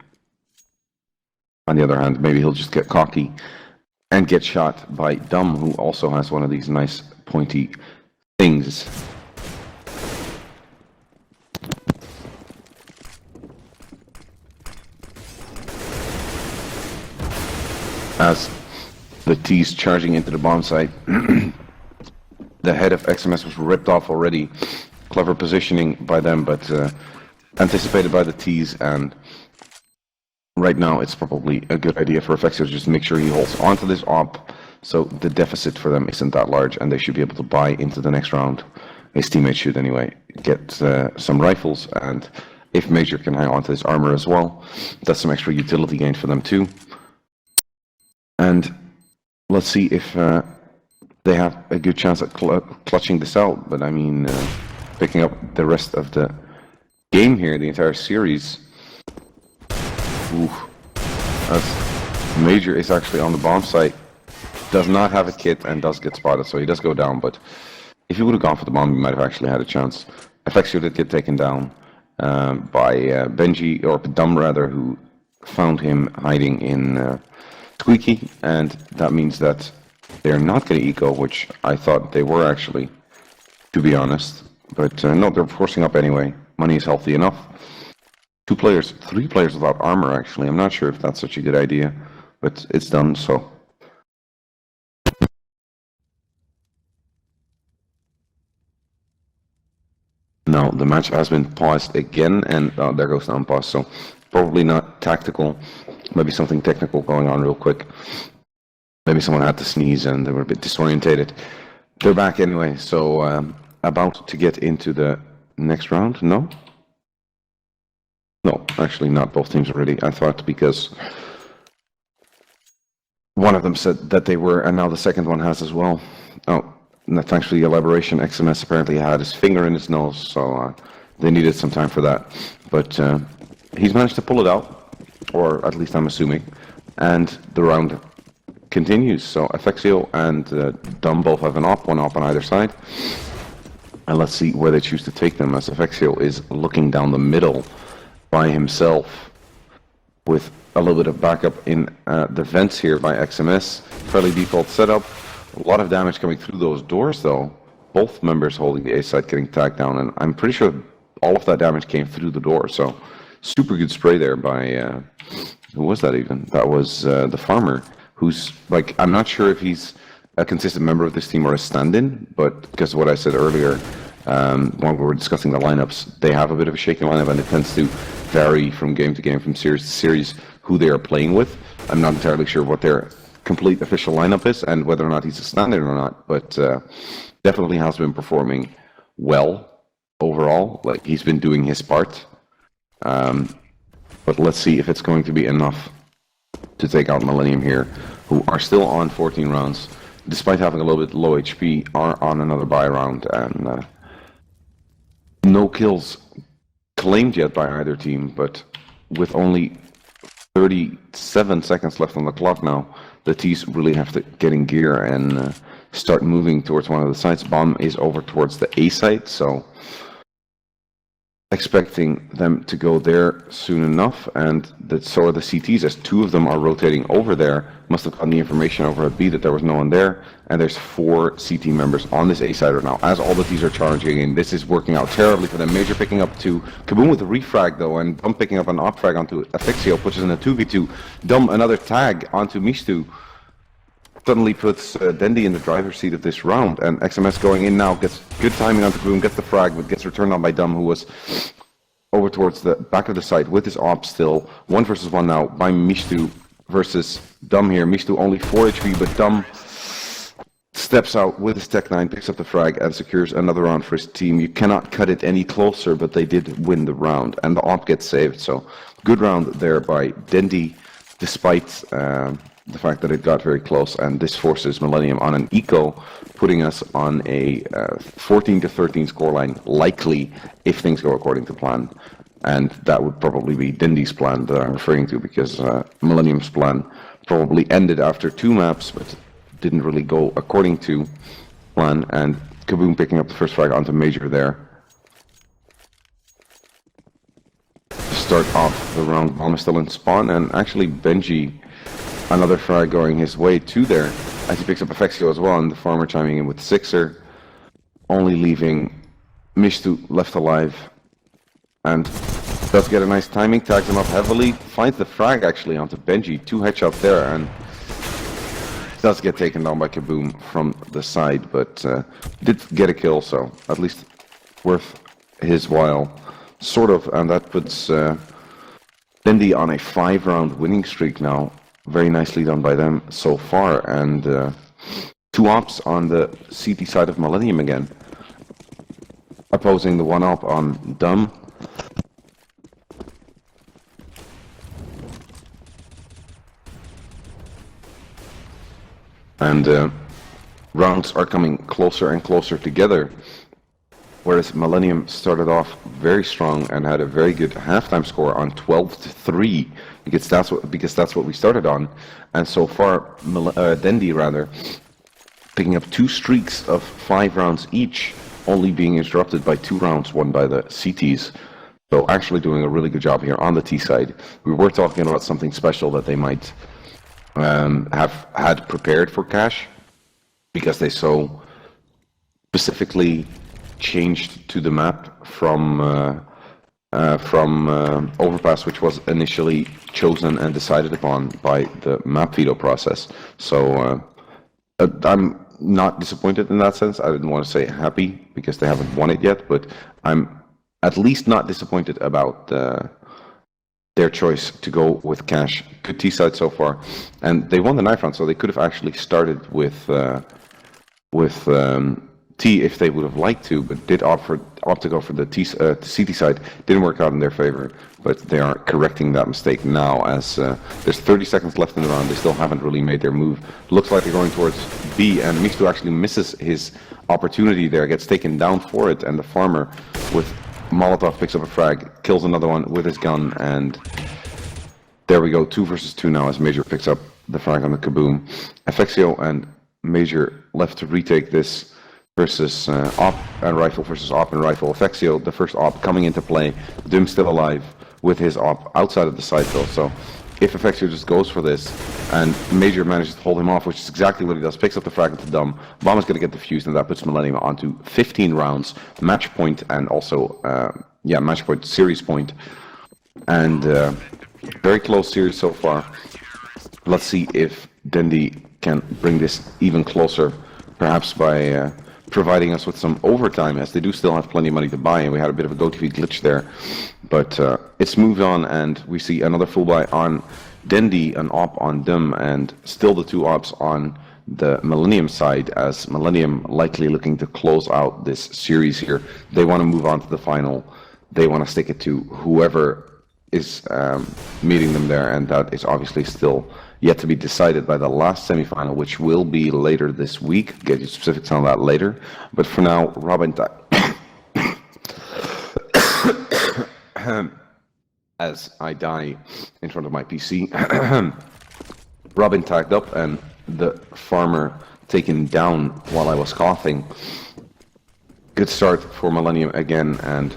On the other hand, maybe he'll just get cocky and get shot by Dumb, who also has one of these nice pointy things. As the T's charging into the bomb site, the head of XMS was ripped off already. Clever positioning by them, but anticipated by the T's, and right now it's probably a good idea for Effexio to just make sure he holds onto this op, so the deficit for them isn't that large, and they should be able to buy into the next round. His teammates should anyway get some rifles, and if Major can hang on to this armor as well, that's some extra utility gain for them too. And let's see if they have a good chance at clutching this out. But I mean, picking up the rest of the game here, the entire series. Ooh, as Major is actually on the bomb site, does not have a kit and does get spotted, so he does go down. But if he would have gone for the bomb, he might have actually had a chance. Effexio did get taken down by Benji, or Dumb rather, who found him hiding in Squeaky, and that means that they're not going to eco, which I thought they were actually, to be honest. But no, they're forcing up anyway. Money is healthy enough. 3 players without armor, actually. I'm not sure if that's such a good idea, but it's done, so. Now, the match has been paused again, and there goes the unpause, so probably not tactical. Maybe something technical going on real quick. Maybe someone had to sneeze and they were a bit disorientated. They're back anyway, so about to get into the next round? No? No, actually not. Both teams are ready. I thought because one of them said that they were, and now the second one has as well. Oh, no, thanks for the elaboration. XMS apparently had his finger in his nose, so they needed some time for that. But he's managed to pull it out, or at least I'm assuming, and the round continues. So Effexio and Dumb both have an op, one op on either side, and let's see where they choose to take them, as Effexio is looking down the middle by himself with a little bit of backup in the vents here by XMS. Fairly default setup, a lot of damage coming through those doors though. Both members holding the A side getting tagged down, and I'm pretty sure all of that damage came through the door, so super good spray there by, who was that even? That was the farmer, who's, like, I'm not sure if he's a consistent member of this team or a stand-in, but because of what I said earlier, when we were discussing the lineups, they have a bit of a shaky lineup, and it tends to vary from game to game, from series to series, who they are playing with. I'm not entirely sure what their complete official lineup is, and whether or not he's a stand-in or not, but definitely has been performing well overall. Like, he's been doing his part. But let's see if it's going to be enough to take out Millenium here, who are still on 14 rounds, despite having a little bit low HP, are on another buy round, and no kills claimed yet by either team, but with only 37 seconds left on the clock now, the T's really have to get in gear and start moving towards one of the sites. Bomb is over towards the A site, so expecting them to go there soon enough, and so are the CTs, as 2 of them are rotating over there. Must have gotten the information over at B that there was no one there, and there's 4 CT members on this A side right now, as all the Ts are charging in. This is working out terribly for them. Major picking up to Kaboom with a refrag though, and Dum picking up an op frag onto Affixio, puts in a 2v2. Dum another tag onto Mishtu. Suddenly puts DenDD in the driver's seat of this round, and XMS going in now, gets good timing onto Kaboom, gets the frag, but gets returned on by Dum, who was over towards the back of the site with his op still. 1 versus 1 now by Mishtu versus Dum here. Mishtu only 4 HP, but Dum steps out with his Tech 9, picks up the frag, and secures another round for his team. You cannot cut it any closer, but they did win the round, and the op gets saved. So good round there by DenDD, despite the fact that it got very close, and this forces Millenium on an eco, putting us on a 14-13 scoreline, likely if things go according to plan. And that would probably be DenDD's plan that I'm referring to, because Millenium's plan probably ended after 2 maps, but didn't really go according to plan. And Kaboom picking up the first frag onto Major there. Start off the round, bomb is still in spawn, and actually Benji, another frag going his way to there, as he picks up Affixio as well, and the farmer chiming in with Sixer, only leaving Mishtu left alive, and does get a nice timing, tags him up heavily, finds the frag actually onto Benji, 2 headshots there, and does get taken down by Kaboom from the side, but did get a kill, so at least worth his while, sort of, and that puts DenDD on a 5-round winning streak now. Very nicely done by them so far, and 2 ops on the CT side of Millenium again, opposing the 1 op on Dum. And rounds are coming closer and closer together, whereas Millenium started off very strong and had a very good halftime score on 12-3, because that's what we started on. And so far, DenDD rather, picking up 2 streaks of 5 rounds each, only being interrupted by 2 rounds won by the CTs. So actually doing a really good job here on the T side. We were talking about something special that they might have had prepared for Cash, because they so specifically changed to the map from Overpass, which was initially chosen and decided upon by the map veto process. So I'm not disappointed in that sense. I didn't want to say happy because they haven't won it yet, but I'm at least not disappointed about their choice to go with Cash. Good T side so far, and they won the knife round, so they could have actually started with T if they would have liked to, but did opt to go for the CT side. Didn't work out in their favor, but they are correcting that mistake now, as there's 30 seconds left in the round. They still haven't really made their move. Looks like they're going towards B, and Mixtu actually misses his opportunity there, gets taken down for it, and the farmer with Molotov picks up a frag, kills another one with his gun, and there we go, 2 versus 2 now, as Major picks up the frag on the Kaboom. Affixio and Major left to retake this versus op and rifle versus op and rifle. Affixio, the first op coming into play. Doom still alive with his op outside of the site though, so if Affixio just goes for this and Major manages to hold him off, which is exactly what he does, picks up the frag into Dum, bomb is going to get defused, and that puts Millenium onto 15 rounds, match point, and also match point, series point, and very close series so far. Let's see if DenDD can bring this even closer, perhaps by providing us with some overtime, as they do still have plenty of money to buy, and we had a bit of a GoTV glitch there. But it's moved on, and we see another full buy on DenDD, an op on Dum, and still the 2 ops on the Millenium side, as Millenium likely looking to close out this series here. They want to move on to the final. They want to stick it to whoever is meeting them there, and that is obviously still yet to be decided by the last semifinal, which will be later this week. Get you specifics on that later. But for now, Robin, as I die in front of my PC, Robin tagged up and the farmer taken down while I was coughing. Good start for Millenium again, and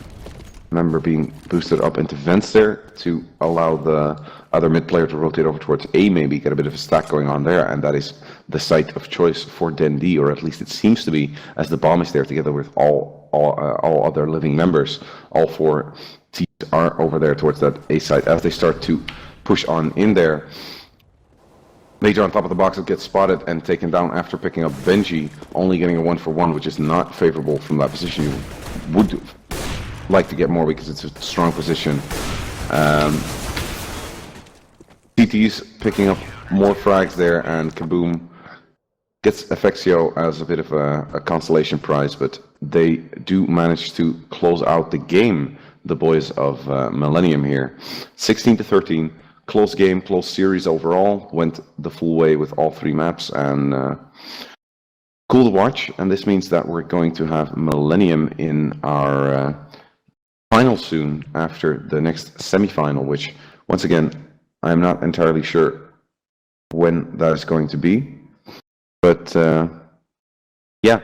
member being boosted up into vents there to allow the other mid player to rotate over towards A, maybe get a bit of a stack going on there, and that is the site of choice for DenDD, or at least it seems to be, as the bomb is there together with all other living members. All 4 teams are over there towards that A site. As they start to push on in there, Major on top of the box gets spotted and taken down after picking up Benji, only getting a 1-for-1, which is not favorable from that position. You would like to get more because it's a strong position. CT's picking up more frags there, and Kaboom gets Effexio as a bit of a consolation prize, but they do manage to close out the game, the boys of Millenium here. 16-13. Close game, close series overall, went the full way with all 3 maps, and cool to watch. And this means that we're going to have Millenium in our final soon after the next semi-final, which, once again, I'm not entirely sure when that is going to be. But, yeah.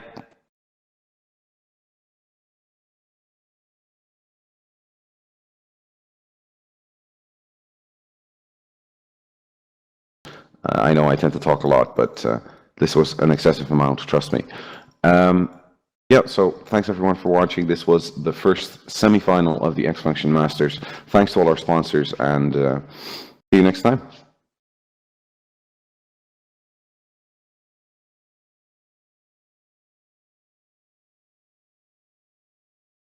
I know I tend to talk a lot, but this was an excessive amount, trust me. Yeah, so thanks everyone for watching. This was the first semi-final of the xfunction Masters. Thanks to all our sponsors, and see you next time.